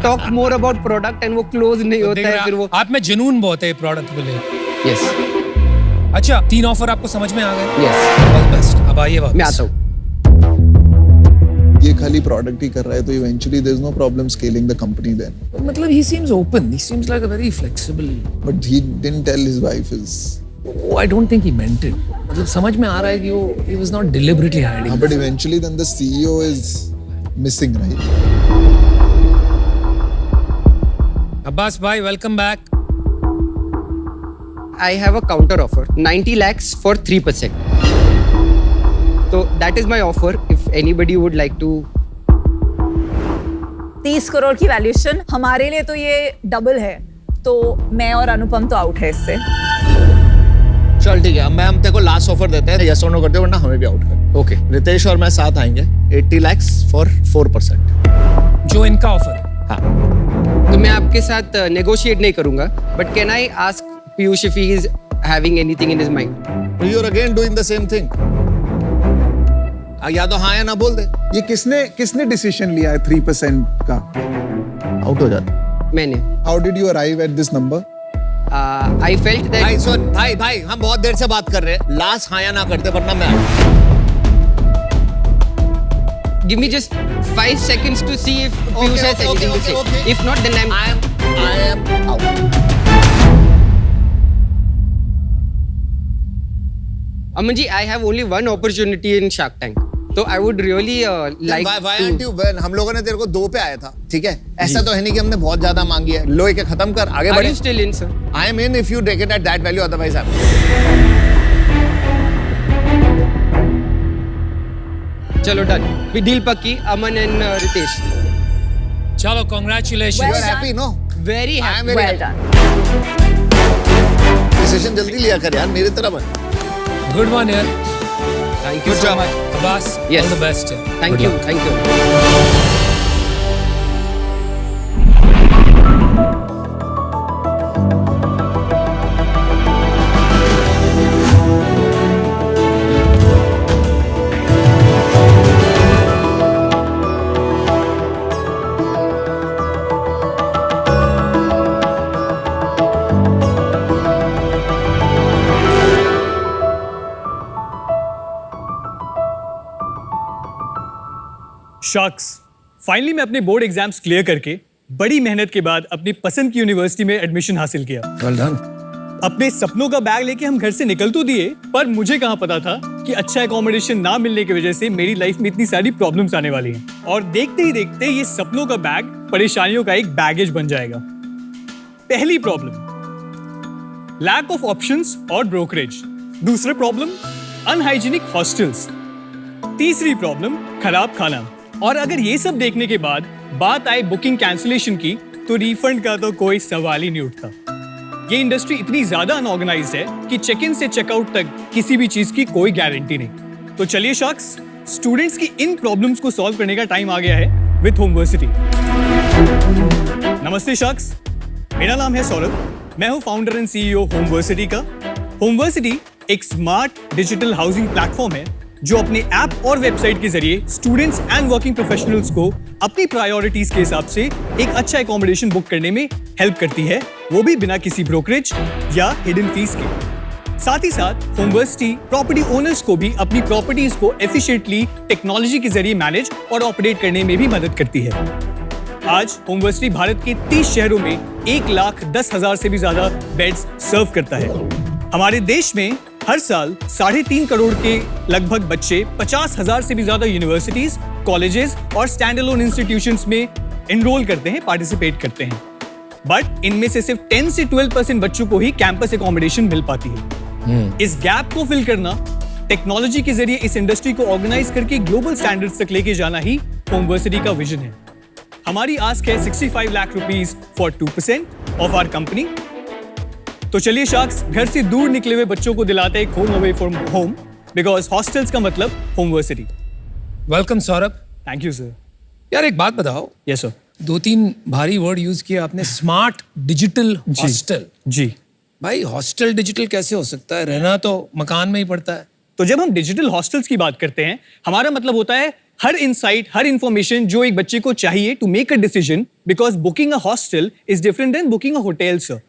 talk more about product and वो close नहीं होता है फिर वो। आप में जुनून बहुत है प्रोडक्ट को लेकर। Yes. अच्छा, 3 ऑफर आपको समझ में आ गए? Yes. All best. अब आइए वापस। मैं आता हूँ। ये खाली प्रोडक्ट ही कर रहा है, तो eventually there is no problem scaling the company then. मतलब he seems open. He seems like a very flexible. But he didn't tell his wife is. Oh, I don't think he meant it. मतलब समझ में आ रहा है कि वो he was not deliberately hiding. But eventually then the CEO is missing, right? Abbas भाई, welcome back. I have a counter offer, 90 lakhs for 3%. So that is my offer. If anybody would like to. 30 crore की valuation, हमारे लिए तो ये double है, तो मैं और अनुपम तो आउट है इससे। चल ठीक है, मैं हम तेरे को लास्ट ऑफर देते हैं, यस और नो करते हो, वरना हमें भी आउट कर। Okay. रितेश और मैं साथ आएंगे, 80 lakhs for 4%। जो इनका ऑफर है। हाँ। तो मैं आपके साथ नेगोशिएट नहीं करूंगा, but can I ask Piyush if he is having anything in his mind? You are again doing the same thing. या तो हाँ या ना बोल दे। ये किसने डिसीजन लिया है 3% का? आउट हो जाता। मैंने। How did you arrive at this number? I felt that. भाई सुन, भाई हम बहुत देर से बात कर रहे हैं, लास्ट हाँ या ना करते, वरना मैं Give me just 5 seconds to see if Piyush has anything to say. okay. If not, then I am out. Aman ji, I have only one opportunity in Shark Tank. So I would really like Why to. aren't you? हम लोगों ने तेरे को 2 पे आया था, ठीक है? ऐसा तो है नहीं कि हमने बहुत ज्यादा मांगी है। लो एक खत्म कर, आगे Are बढ़े। you still in, sir? I am in if you take it at that value, otherwise I'm. चलो डन। We deal पक्की, Aman and Ritesh. चलो, congratulations. You are happy, no? Very I am happy. very Well happy. done. Decision जल्दी लिया कर यार, मेरी तरह बन। Good one यार। Thank you Good so job. much. Abbas, Yes. all the best. Thank Good you. luck. Thank you. शख्स finally मैं अपने बोर्ड एग्जाम्स क्लियर करके बड़ी मेहनत के बाद अपनी पसंद की यूनिवर्सिटी में एडमिशन हासिल किया। Well done. अपने सपनों का बैग लेके हम घर से निकल तो दिए, पर मुझे कहाँ पता था कि अच्छा एकोमोडेशन ना मिलने की वजह से मेरी लाइफ में इतनी सारी प्रॉब्लम्स आने वाली हैं। और देखते ही देखते ये सपनों का बैग परेशानियों का एक बैगेज बन जाएगा। पहली प्रॉब्लम, लैक ऑफ ऑप्शंस और ब्रोकरेज। दूसरा प्रॉब्लम, अनहाइजीनिक हॉस्टल्स। तीसरी प्रॉब्लम, खराब खाना। और अगर ये सब देखने के बाद बात आए बुकिंग कैंसिलेशन की, तो रिफंड का तो कोई सवाल ही नहीं उठता। ये इंडस्ट्री इतनी ज्यादा अनऑर्गेनाइज्ड है कि चेक इन से चेकआउट तक किसी भी चीज की कोई गारंटी नहीं। तो चलिए शार्क्स, स्टूडेंट्स की इन प्रॉब्लम्स को सॉल्व करने का टाइम आ गया है विद होमवर्सिटी। नमस्ते शार्क्स, मेरा नाम है सौरभ, मैं हूं फाउंडर एंड सीईओ होमवर्सिटी का। होमवर्सिटी एक स्मार्ट डिजिटल हाउसिंग प्लेटफॉर्म है जो अपने ऐप और वेबसाइट के जरिए स्टूडेंट्स एंड वर्किंग प्रोफेशनल्स को अपनी प्रायोरिटीज के हिसाब से एक अच्छा एकोमोडेशन बुक करने में हेल्प करती है, वो भी बिना किसी ब्रोकरेज या हिडन फीस के। साथ ही साथ होमवर्सिटी प्रॉपर्टी ओनर्स को भी अपनी प्रॉपर्टीज को एफिशिएंटली टेक्नोलॉजी के जरिए मैनेज और ऑपरेट करने में भी मदद करती है। आज होमवर्सिटी भारत के 30 शहरों में 1,10,000 से भी ज्यादा बेड्स सर्व करता है। हमारे देश में हर साल 3.5 करोड़ के लगभग बच्चे 50,000 से भी ज्यादा यूनिवर्सिटीज, कॉलेजेस और स्टैंड अलोन इंस्टीट्यूशंस में एनरोल करते हैं, पार्टिसिपेट करते हैं। बट इनमें से सिर्फ 10 से 12% बच्चों को ही कैंपस एकोमोडेशन मिल पाती है। इस गैप को फिल करना, टेक्नोलॉजी के जरिए इस इंडस्ट्री को ऑर्गेनाइज करके ग्लोबल स्टैंडर्ड्स तक लेके जाना ही होमवर्सिटी का विजन है। हमारी आस्क है 65 lakh rupees for 2% of our company. तो चलिए शार्क्स, घर से दूर निकले हुए बच्चों को दिलाते हैं home away from home, because hostels का मतलब homeversity. Welcome Saurabh. Thank you sir. यार एक बात बताओ। Yes sir. 2-3 भारी वर्ड यूज किए आपने, स्मार्ट डिजिटल हॉस्टल। जी भाई, हॉस्टल डिजिटल कैसे हो सकता है? रहना तो मकान में ही पड़ता है। तो जब हम डिजिटल हॉस्टल्स की बात करते हैं, हमारा मतलब होता है हर इनसाइट, हर इंफॉर्मेशन जो एक बच्चे को चाहिए to make a decision, because booking a hostel is different than booking a hotel sir.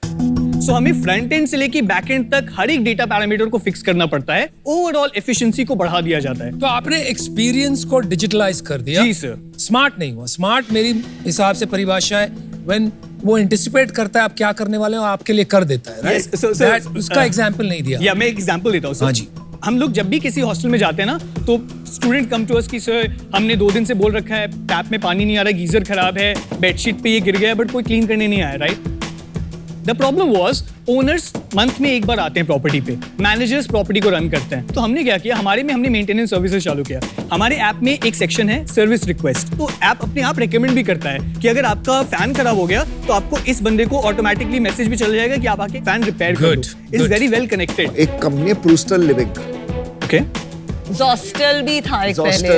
So हमें फ्रंट एंड से लेके बैक एंड तक हर एक डेटा पैरामीटर को फिक्स करना पड़ता है, ओवरऑल एफिशिएंसी को बढ़ा दिया जाता है। तो आपने एक्सपीरियंस को डिजिटलाइज कर दिया। जी सर। स्मार्ट नहीं हुआ। स्मार्ट मेरी हिसाब से परिभाषा है व्हेन वो एंटिसिपेट करता है आप क्या करने वाले हो, आपके लिए कर देता है, राइट? उसका एग्जांपल नहीं दिया। या मैं एग्जांपल देता हूं सर। हाँ जी। हम लोग जब भी किसी हॉस्टल में जाते हैं ना, तो स्टूडेंट कम टू अस कि सर हमने 2 दिन से बोल रखा है टैप में पानी नहीं आ रहा, गीजर खराब है, बेडशीट पे ये गिर गया, बट कोई क्लीन करने नहीं आया, right? The problem was owners month में एक बार आते हैं प्रॉपर्टी पे, मैनेजर्स प्रॉपर्टी को रन करते हैं। तो हमने क्या किया, हमारे में हमने मेंटेनेंस सर्विसेज चालू किया। हमारे ऐप में एक सेक्शन है सर्विस रिक्वेस्ट, तो ऐप अपने आप रेकमेंड भी करता है कि अगर आपका फैन खराब हो गया तो आपको इस बंदे को ऑटोमेटिकली मैसेज भी चल जाएगा कि आप आके फैन रिपेयर कर दो। It's very well connected. एक कंपनी है प्रूस्टल लिविंग। ओके। Zostel भी था एक पहले।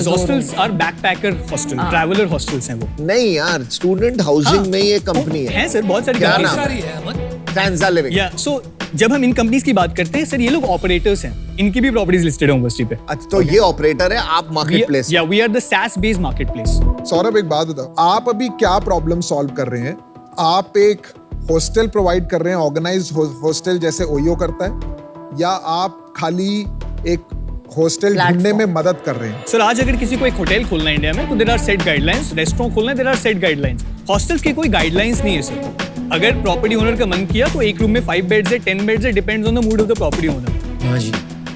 Hostels are backpacker hostel, traveler hostels हैं वो। नहीं यार, स्टूडेंट हाउसिंग में ये कंपनी है। है सर, बहुत सारी क्या कंपनीज नाम है? Transa Living। या सो जब हम इन कंपनीज की बात करते हैं सर, ये लोग ऑपरेटर्स हैं, इनकी भी प्रॉपर्टीज लिस्टेड है होमवर्सिटी पे। अच्छा, तो ये ऑपरेटर है, आप मार्केट प्लेस। या we are the SaaS based marketplace. Saurabh एक बात बताओ, आप अभी क्या प्रॉब्लम सॉल्व कर रहे हैं? आप एक हॉस्टल प्रोवाइड कर रहे हैं, ऑर्गेनाइज्ड हॉस्टल जैसे ओयो करता है, या आप खाली एक हॉस्टल ढूंढने में मदद कर रहे हैं? सर आज अगर किसी को एक होटल खोलना है इंडिया में, तो there are set guidelines. Restaurant खोलना है, there are set guidelines. Hostels की कोई गाइडलाइंस नहीं है सर। अगर प्रॉपर्टी ओनर का मन किया तो एक रूम में 5 बेड्स है, 10 बेड्स है, depends on the mood off the property owner. हाँ जी।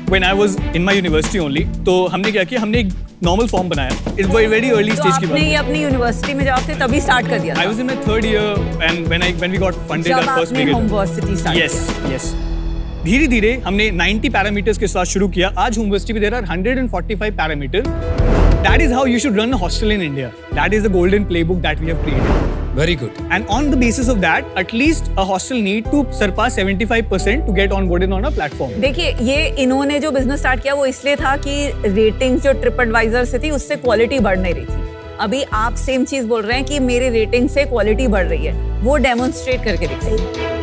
When I was in my university only, तो हमने क्या किया, हमने एक नॉर्मल फॉर्म बनाया। It's very early तो stage की बात आपने ये अपनी यूनिवर्सिटी में जब थे तभी स्टार्ट कर दिया था? I was in my 3rd year and when we got funded our first big homeversity start किया। Yes. धीरे धीरे हमने 90 पैरामीटर्स के साथ शुरू किया। आज होमवर्सिटी में there are 145 parameter. That is how you should run a hostel in India. That is the golden playbook that we have created. Very good. And on the basis of that, at least a hostel need to surpass 75% to get onboarded on a platform. देखिए, ये इन्होंने जो business start किया वो इसलिए था कि ratings जो ट्रिप एडवाइजर से थी उससे क्वालिटी बढ़ नहीं रही थी। अभी आप सेम चीज बोल रहे हैं कि मेरे रेटिंग से क्वालिटी बढ़ रही है, वो डेमोन्स्ट्रेट करके दिखाइए।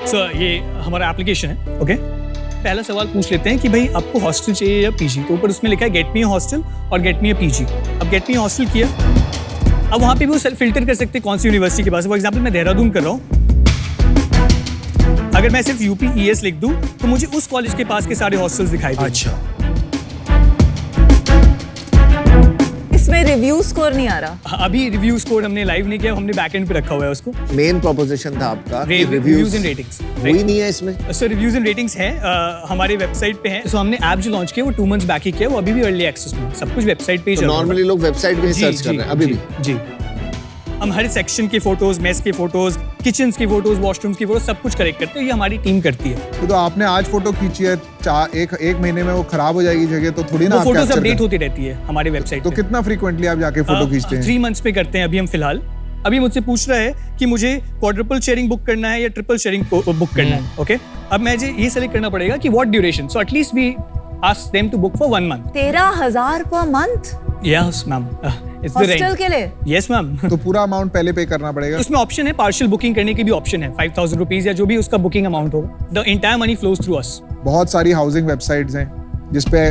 सर ये हमारा एप्लीकेशन है। ओके, पहला सवाल पूछ लेते हैं कि भाई आपको हॉस्टल चाहिए या पीजी? तो ऊपर उसमें लिखा है गेट मी अ हॉस्टल और गेट मी अ पीजी। अब गेट मी अ हॉस्टल किया, अब वहां पे भी वो सेल्फ फिल्टर कर सकते हैं कौन सी यूनिवर्सिटी के पास है। फॉर एग्जांपल मैं देहरादून कर रहा हूँ, अगर मैं सिर्फ UP-ES लिख दूं तो मुझे उस कॉलेज के पास के सारे हॉस्टल्स दिखाई देंगे। अच्छा, इसमें रिव्यू स्कोर नहीं आ रहा। अभी रिव्यू स्कोर हमने लाइव नहीं किया, हमने बैकएंड पे रखा हुआ है उसको। मेन प्रोपोजिशन था आपका रिव्यूज एंड रेटिंग्स, वही नहीं है इसमें। सर रिव्यूज एंड रेटिंग्स हैं हमारे वेबसाइट पे हैं। सो हमने ऐप जो लॉन्च किया वो 2 मंथ्स बैक ही किया, वो अभी भी अर्ली एक्सेस में, सब कुछ वेबसाइट पे ही चल रहा है। नॉर्मली लोग वेबसाइट पे ही सर्च कर रहे हैं अभी भी। जी, हम हर सेक्शन की फोटोज, मेस की फोटोज, किचन्स की फोटोज, वॉशरूम्स की फोटोज सब कुछ कलेक्ट करते हैं, ये हमारी टीम करती है। तो आपने आज फोटो खींची है, एक महीने में वो खराब हो जाएगी जगह, तो थोड़ी ना वो फोटोज अपडेट होती रहती है हमारे वेबसाइट तो कितना फ्रीक्वेंटली आप जाके फोटो खींचते हैं? 3 मंथ्स पे करते हैं अभी हम फिलहाल। अभी मुझसे पूछ रहा है कि मुझे क्वाड्रुपल शेयरिंग बुक करना है या ट्रिपल शेयरिंग बुक करना है। ओके, अब मुझे ये सेलेक्ट करना पड़ेगा कि what duration, so at least we ask them to book for 1 month. 13,000 per month? Yes ma'am, hostel के लिए? Yes ma'am. तो पूरा अमाउंट पहले पे करना पड़ेगा? उसमें ऑप्शन है, पार्शियल बुकिंग करने की भी ऑप्शन है, 5,000 रुपीज या जो भी उसका बुकिंग अमाउंट होगा। The entire money flows through us. बहुत सारी हाउसिंग वेबसाइट्स हैं जिसपे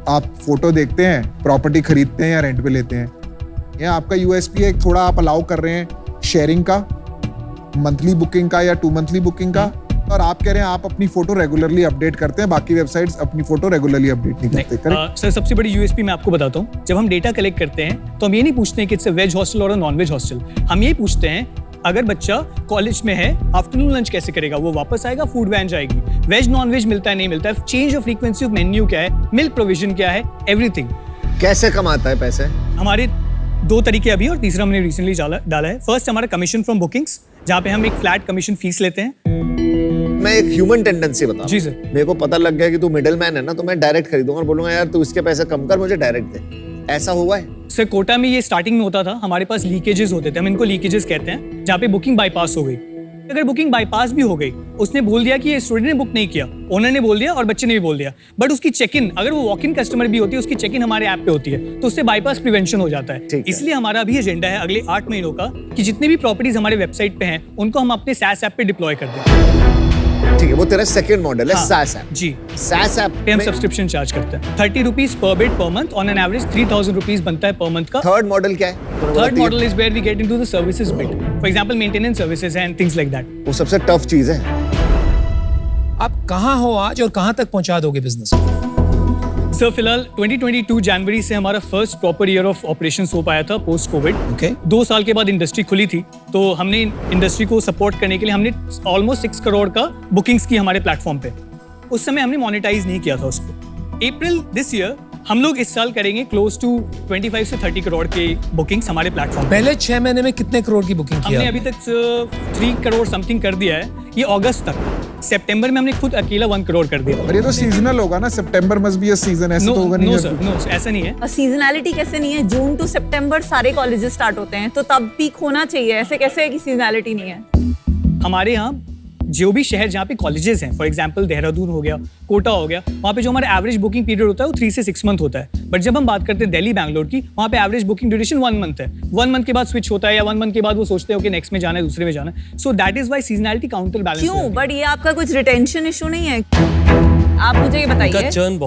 आप फोटो देखते हैं, प्रॉपर्टी खरीदते हैं या रेंट पे लेते हैं। ये आपका यूएसपी है, थोड़ा आप अलाउ कर रहे हैं शेयरिंग का, मंथली बुकिंग का या 2 मंथली बुकिंग का, और आप कह रहे हैं आप अपनी फोटो रेगुलरली अपडेट करते हैं, बाकी वेबसाइट्स अपनी फोटो रेगुलरली अपडेट नहीं करते। सर सबसे बड़ी यूएसपी मैं आपको बताता हूँ, जब हम डेटा कलेक्ट करते हैं तो हम ये नहीं पूछते हैं कि इट्स अ वेज हॉस्टल और नॉन वेज हॉस्टल। हम ये पूछते हैं अगर बच्चा कॉलेज में है, आफ्टरनून लंच कैसे करेगा, वो वापस आएगा, फूड वैन जाएगी, वेज नॉन वेज मिलता है नहीं मिलता है, change of frequency of menu क्या है, मिल्क प्रोविजन क्या है, एवरीथिंग। कैसे कमाता है पैसे? हमारे 2 तरीके अभी, और तीसरा हमने रिसेंटली डाला है। फर्स्ट हमारा कमीशन फ्रॉम बुकिंग्स, जहाँ पे हम एक फ्लैट कमीशन फीस लेते हैं। मैं एक ह्यूमन टेंडेंसी बताऊं। जी सर। मेरे को पता लग गया कि तू मिडिल मैन है ना, तो मैं डायरेक्ट खरीदूंगा और बोलूंगा यार तू इसके पैसे कम कर, मुझे डायरेक्ट दे। ऐसा हुआ है? सर कोटा में ये स्टार्टिंग में होता था, हमारे पास लीकेजेस होते थे, हम इनको लीकेजेस कहते हैं, जहाँ पे बुकिंग बाईपास हो गई। अगर बुकिंग बाईपास भी हो गई, उसने बोल दिया कि ये स्टूडेंट ने बुक नहीं किया, ओनर ने बोल दिया और बच्चे ने भी बोल दिया, बट उसकी चेक इन, अगर वो वॉक इन कस्टमर भी होती है, उसकी चेक इन हमारे ऐप पे होती है, तो उससे बाईपास प्रिवेंशन हो जाता है। इसलिए हमारा अभी एजेंडा है अगले 8 महीनों का कि जितने भी प्रॉपर्टीज हमारे वेबसाइट पे हैं उनको हम अपने SaaS ऐप पे डिप्लॉय कर दें। ठीक है, वो तेरा सेकंड मॉडल है। SaaS app. जी, SaaS ऐप पे हम सब्सक्रिप्शन चार्ज करते हैं 30 rupees per bed per month, on an average 3,000 rupees बनता है पर मंथ का। थर्ड मॉडल क्या है? Third model is where we get into the services bit, for example maintenance services and things like that. वो सबसे tough चीज है। आप कहाँ हो आज और कहाँ तक पहुंचा दोगे बिजनेस? सर फिलहाल 2022 जनवरी से हमारा first proper year of operations हो पाया था पोस्ट कोविड। ओके। 2 साल के बाद इंडस्ट्री खुली थी, तो हमने इंडस्ट्री को सपोर्ट करने के लिए हमने ऑलमोस्ट 6 करोड़ का बुकिंग्स की हमारे प्लेटफॉर्म पे। उस समय हमने मोनेटाइज नहीं किया था उसको। अप्रैल दिस ईयर हम लोग इस साल करेंगे क्लोज टू 25 से 30 करोड़ के बुकिंग्स हमारे प्लेटफॉर्म। पहले 6 महीने में कितने करोड़ की बुकिंग किया? हमने अभी तक 3 करोड़ समथिंग कर दिया है, ये अगस्त तक। सितंबर में हमने खुद अकेला 1 करोड़ कर दिया। और ये तो सीजनल होगा ना, सितंबर मस्ट बी अ सीजन, ऐसे तो होगा नहीं। नो सर, नो ऐसा नहीं है। सीजनैलिटी कैसे नहीं है? जून टू सितंबर सारे कॉलेजेस स्टार्ट होते हैं, तो तब पीक होना चाहिए, ऐसे कैसे है कि सीजनैलिटी नहीं है? हमारे यहाँ जो भी शहर जहाँ पे कॉलेजेस हैं, फॉर एग्जांपल देहरादून हो गया, कोटा हो गया, वहाँ पे जो हमारा एवरेज बुकिंग पीरियड होता है वो 3 से 6 मंथ होता है। बट जब हम बात करते हैं दिल्ली बैंगलोर की, वहाँ पे एवरेज बुकिंग ड्यूरेशन 1 मंथ है। 1 मंथ के बाद स्विच होता है, या 1 मंथ के बाद वो सोचते हो कि नेक्स्ट में जाना है, दूसरे में जाना है। So that is why seasonality counter balance. क्यों? बट ये आपका कुछ रिटेंशन इशू नहीं है? आप मुझे ये बताइए,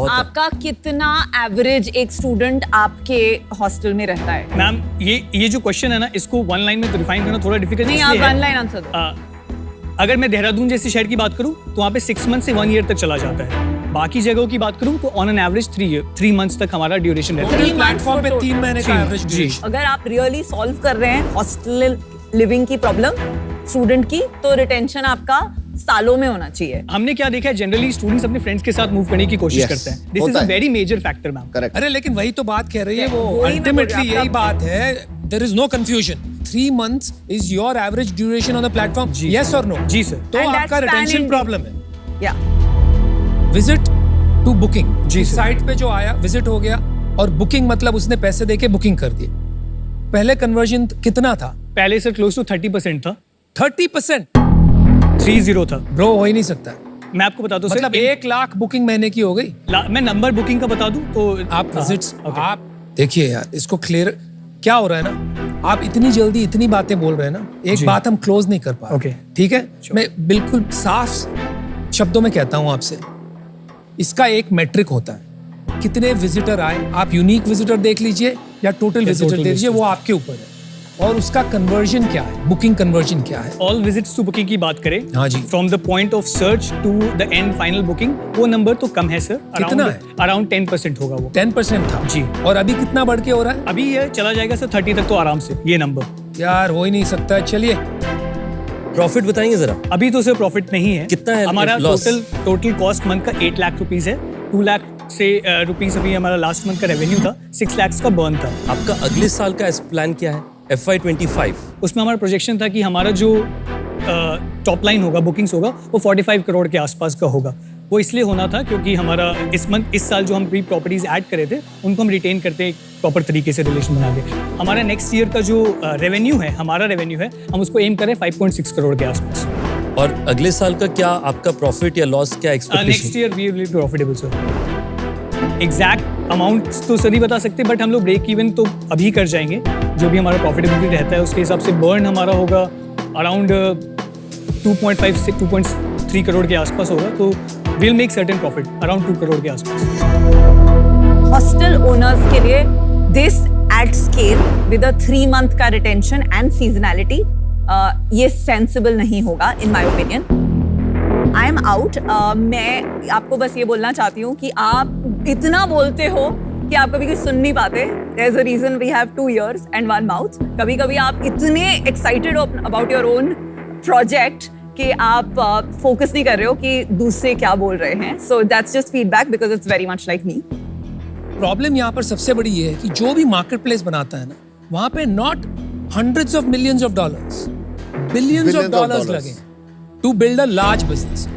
आपका कितना एवरेज एक स्टूडेंट आपके हॉस्टल में रहता है? मैम ये जो क्वेश्चन है ना, इसको 1 लाइन में तो डिफाइन करना थोड़ा डिफिकल्ट नहीं, आप 1 लाइन आंसर दो। अगर मैं देहरादून जैसे शहर की बात करूं तो वहाँ पे 6 मंथ से 1 ईयर तक चला जाता है। बाकी जगहों की बात करूं तो ऑन एन एवरेज 3 मंथ्स तक हमारा ड्यूरेशन रहता है। प्लेटफॉर्म पे 3 महीने का एवरेज ड्यूरेशन। अगर आप रियली सॉल्व कर रहे हैं हॉस्टल लिविंग की प्रॉब्लम स्टूडेंट की, तो रिटेंशन आपका सालों में होना चाहिए। हमने क्या देखा है, जनरली स्टूडेंट्स अपने फ्रेंड्स के साथ मूव करने की कोशिश करते हैं। This is a very major factor ma'am. Correct. अरे लेकिन वही तो बात कह रही है वो, अल्टीमेटली यही बात है। There is no confusion. 3 months is your average duration on the platform? Yes or no? जी सर। तो आपका रिटेंशन प्रॉब्लम है। या विजिट टू बुकिंग, जी साइट पे जो आया विजिट हो गया, और बुकिंग मतलब उसने पैसे देके बुकिंग कर दी। पहले कन्वर्जन कितना था? पहले सर क्लोज टू 30% था। 30%? 30 था ब्रो, हो ही नहीं सकता। मैं आपको बता दूं मतलब सर, 1 लाख बुकिंग महीने की हो गई। मैं नंबर बुकिंग का बता दूं तो आप विजिट्स, आप देखिए यार, इसको क्लियर क्या हो रहा है ना, आप इतनी जल्दी इतनी बातें बोल रहे हैं ना, एक बात हम क्लोज नहीं कर पा रहे। ठीक है, मैं बिल्कुल साफ शब्दों में कहता हूं आपसे, इसका एक मैट्रिक होता है, कितने विजिटर आए। आप यूनिक विजिटर देख लीजिए या टोटल विजिटर देख लीजिए, वो आपके ऊपर है। और उसका कन्वर्जन क्या है, बुकिंग कन्वर्जन क्या है? ऑल विजिट्स टू बुकिंग की बात करें, हाँ जी, from the point of search to the end final booking, वो नंबर तो कम है सर। कितना है? अराउंड 10% होगा वो। 10% था जी। और अभी कितना बढ़ के हो रहा है? अभी ये चला जाएगा सर 30 तक तो आराम से ये नंबर। यार हो ही नहीं सकता। चलिए प्रॉफिट बताएंगे जरा। अभी तो सर प्रॉफिट नहीं है। कितना है हमारा loss? टोटल कॉस्ट मंथ का 8 लाख रुपीस है। 2 लाख से रुपीस अभी हमारा लास्ट मंथ का रेवेन्यू था, 6 लाख का बर्न था। आपका अगले साल का प्लान क्या है? FY25 उसमें हमारा प्रोजेक्शन था कि हमारा जो टॉप लाइन होगा, बुकिंग्स होगा, वो 45 करोड़ के आसपास का होगा। वो इसलिए होना था क्योंकि हमारा इस साल जो हम प्री प्रॉपर्टीज ऐड करे थे उनको हम रिटेन करते प्रॉपर तरीके से रिलेशन बना के। हमारा नेक्स्ट ईयर का जो रेवेन्यू है, हमारा रेवेन्यू है, हम उसको एम करें 5.6 करोड़ के आसपास। और अगले साल का क्या आपका प्रॉफिट या लॉस क्या expectation? Next year we will be profitable sir. Exact amount तो सर नहीं बता सकते, बट हम लोग ब्रेक इवन तो अभी कर जाएंगे। जो भी हमारा प्रॉफिटेबिलिटी रहता है उसके हिसाब से बर्न हमारा होगा अराउंड 2.5 से 2.3 करोड़ के आसपास होगा। तो will make certain profit around 2 crore के आसपास। हॉस्टल ओनर्स के लिए this at scale with a 3 month का रिटेंशन एंड सीजनैलिटी ये सेंसिबल नहीं होगा in my opinion. I am out. मैं आपको बस ये बोलना चाहती हूँ कि आप इतना बोलते हो कि आप कभी सुन नहीं पाते। There is a reason we have 2 ears and 1 mouth। कभी कभी आप इतने एक्साइटेड हो अबाउट योर ओन प्रोजेक्ट कि आप फोकस नहीं कर रहे हो कि दूसरे क्या बोल रहे हैं। So that's just feedback because it's very much like me. Problem यहाँ पर सबसे बड़ी ये है कि जो भी मार्केट प्लेस बनाता है ना, वहां पे not hundreds of millions of dollars, billions of dollars लगे to build a large business.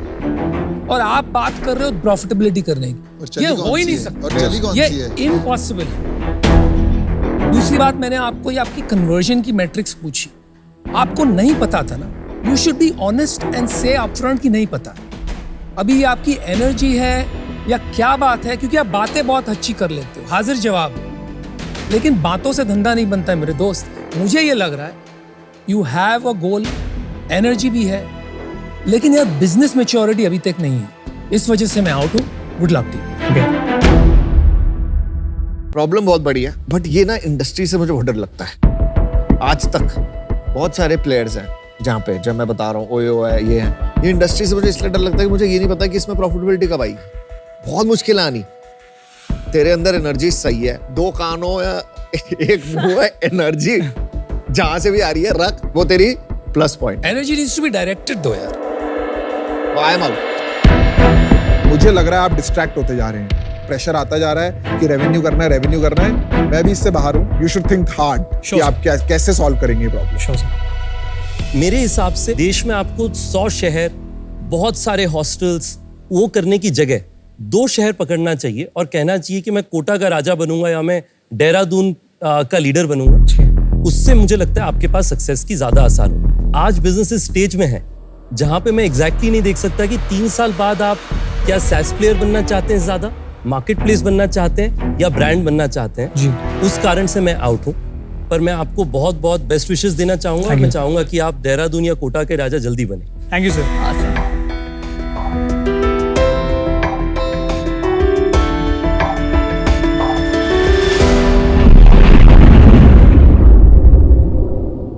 और आप बात कर रहे हो प्रॉफिटेबिलिटी करने की, ये हो ही नहीं सकता, ये इम्पॉसिबल है। दूसरी बात, मैंने आपको ये आपकी कन्वर्जन की मैट्रिक्स पूछी, आपको नहीं पता था ना। You should be honest and से अपफ्रंट कि नहीं पता। अभी ये आपकी एनर्जी है या क्या बात है? क्योंकि आप बातें बहुत अच्छी कर लेते हो, हाजिर जवाब, लेकिन बातों से धंधा नहीं बनता है मेरे दोस्त। मुझे ये लग रहा है you have a goal, energy भी है, लेकिन यार बिजनेस मैच्योरिटी अभी तक नहीं है। इस वजह से मैं आउट हूं। Good luck to you. Problem बहुत बड़ी है, बट ये ना इंडस्ट्री से मुझे बहुत डर लगता है। आज तक बहुत सारे प्लेयर्स हैं जहाँ पे, जब मैं बता रहा हूँ ओयो है, ये है, ये इंडस्ट्री से मुझे इसलिए डर लगता है कि मुझे ये नहीं पता कि इसमें प्रॉफिटेबिलिटी कब आई। बहुत मुश्किल आनी। तेरे अंदर एनर्जी सही है, 2 कानों या एक मुंह है, एनर्जी जहां से भी आ रही है रख, वो तेरी plus point. Energy needs to be directed दो यार। I am out. मुझे लग रहा है आप डिस्ट्रैक्ट होते जा रहे हैं। प्रेशर आता जा रहा है कि रेवेन्यू करना है, रेवेन्यू करना है। मैं भी इससे बाहर हूँ। यू शुड थिंक हार्ड कि आप कैसे सॉल्व करेंगे प्रॉब्लम। मेरे हिसाब से देश में आपको 100 शहर, बहुत सारे हॉस्टल्स, वो करने की जगह 2 शहर पकड़ना चाहिए और कहना चाहिए कि मैं कोटा का राजा बनूंगा या मैं देहरादून का लीडर बनूंगा। उससे मुझे लगता है आपके पास सक्सेस की ज्यादा आसार हो। आज बिजनेस इस स्टेज में है जहां पे मैं एग्जैक्टली नहीं देख सकता कि 3 साल बाद आप क्या सैस प्लेयर बनना चाहते हैं, ज्यादा मार्केट प्लेस बनना चाहते हैं या ब्रांड बनना चाहते हैं जी। उस कारण से मैं आउट हूं। पर मैं आपको बहुत बहुत बेस्ट विशेस देना चाहूंगा। मैं चाहूंगा कि आप देहरादून या कोटा के राजा जल्दी बने। Thank you sir.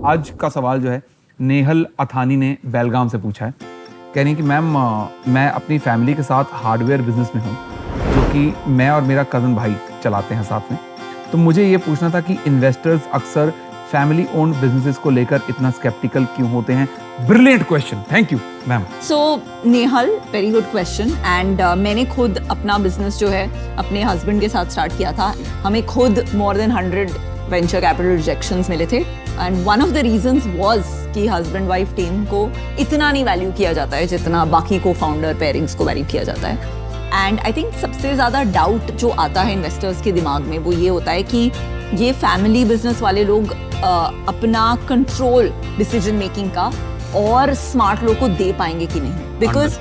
आज का सवाल जो है नेहल अथानी ने बेलगाम से पूछा है। कह रही कि मैम मैं अपनी फैमिली के साथ हार्डवेयर बिजनेस में हूँ, जो कि मैं और मेरा कज़न भाई चलाते हैं साथ में। तो मुझे ये पूछना था कि इन्वेस्टर्स अक्सर फैमिली ओन्ड बिजनेसेस को लेकर इतना स्केप्टिकल क्यों होते हैं? Brilliant question, thank you ma'am. So Nehal, very good question. And मैंने खुद अपना बिजनेस जो है अपने हस्बैंड के साथ स्टार्ट किया था। हमें खुद more than 100 venture capital rejections मिले थे and one of the reasons was कि हस्बैंड वाइफ टीम को इतना नहीं वैल्यू किया जाता है जितना बाकी को फाउंडर पेयरिंग्स को वैल्यू किया जाता है। एंड आई थिंक सबसे ज़्यादा डाउट जो आता है इन्वेस्टर्स के दिमाग में वो ये होता है कि ये फैमिली बिजनेस वाले लोग अपना कंट्रोल डिसीजन मेकिंग का और स्मार्ट लोग को दे पाएंगे कि नहीं, because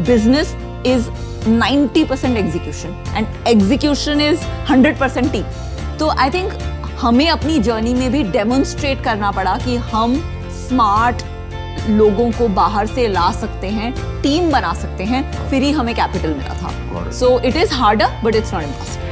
business is 90% execution and execution is 100% team. तो आई थिंक हमें अपनी जर्नी में भी डेमोन्स्ट्रेट करना पड़ा कि हम स्मार्ट लोगों को बाहर से ला सकते हैं, टीम बना सकते हैं, फिर ही हमें कैपिटल मिला था। So it is harder but it's not impossible.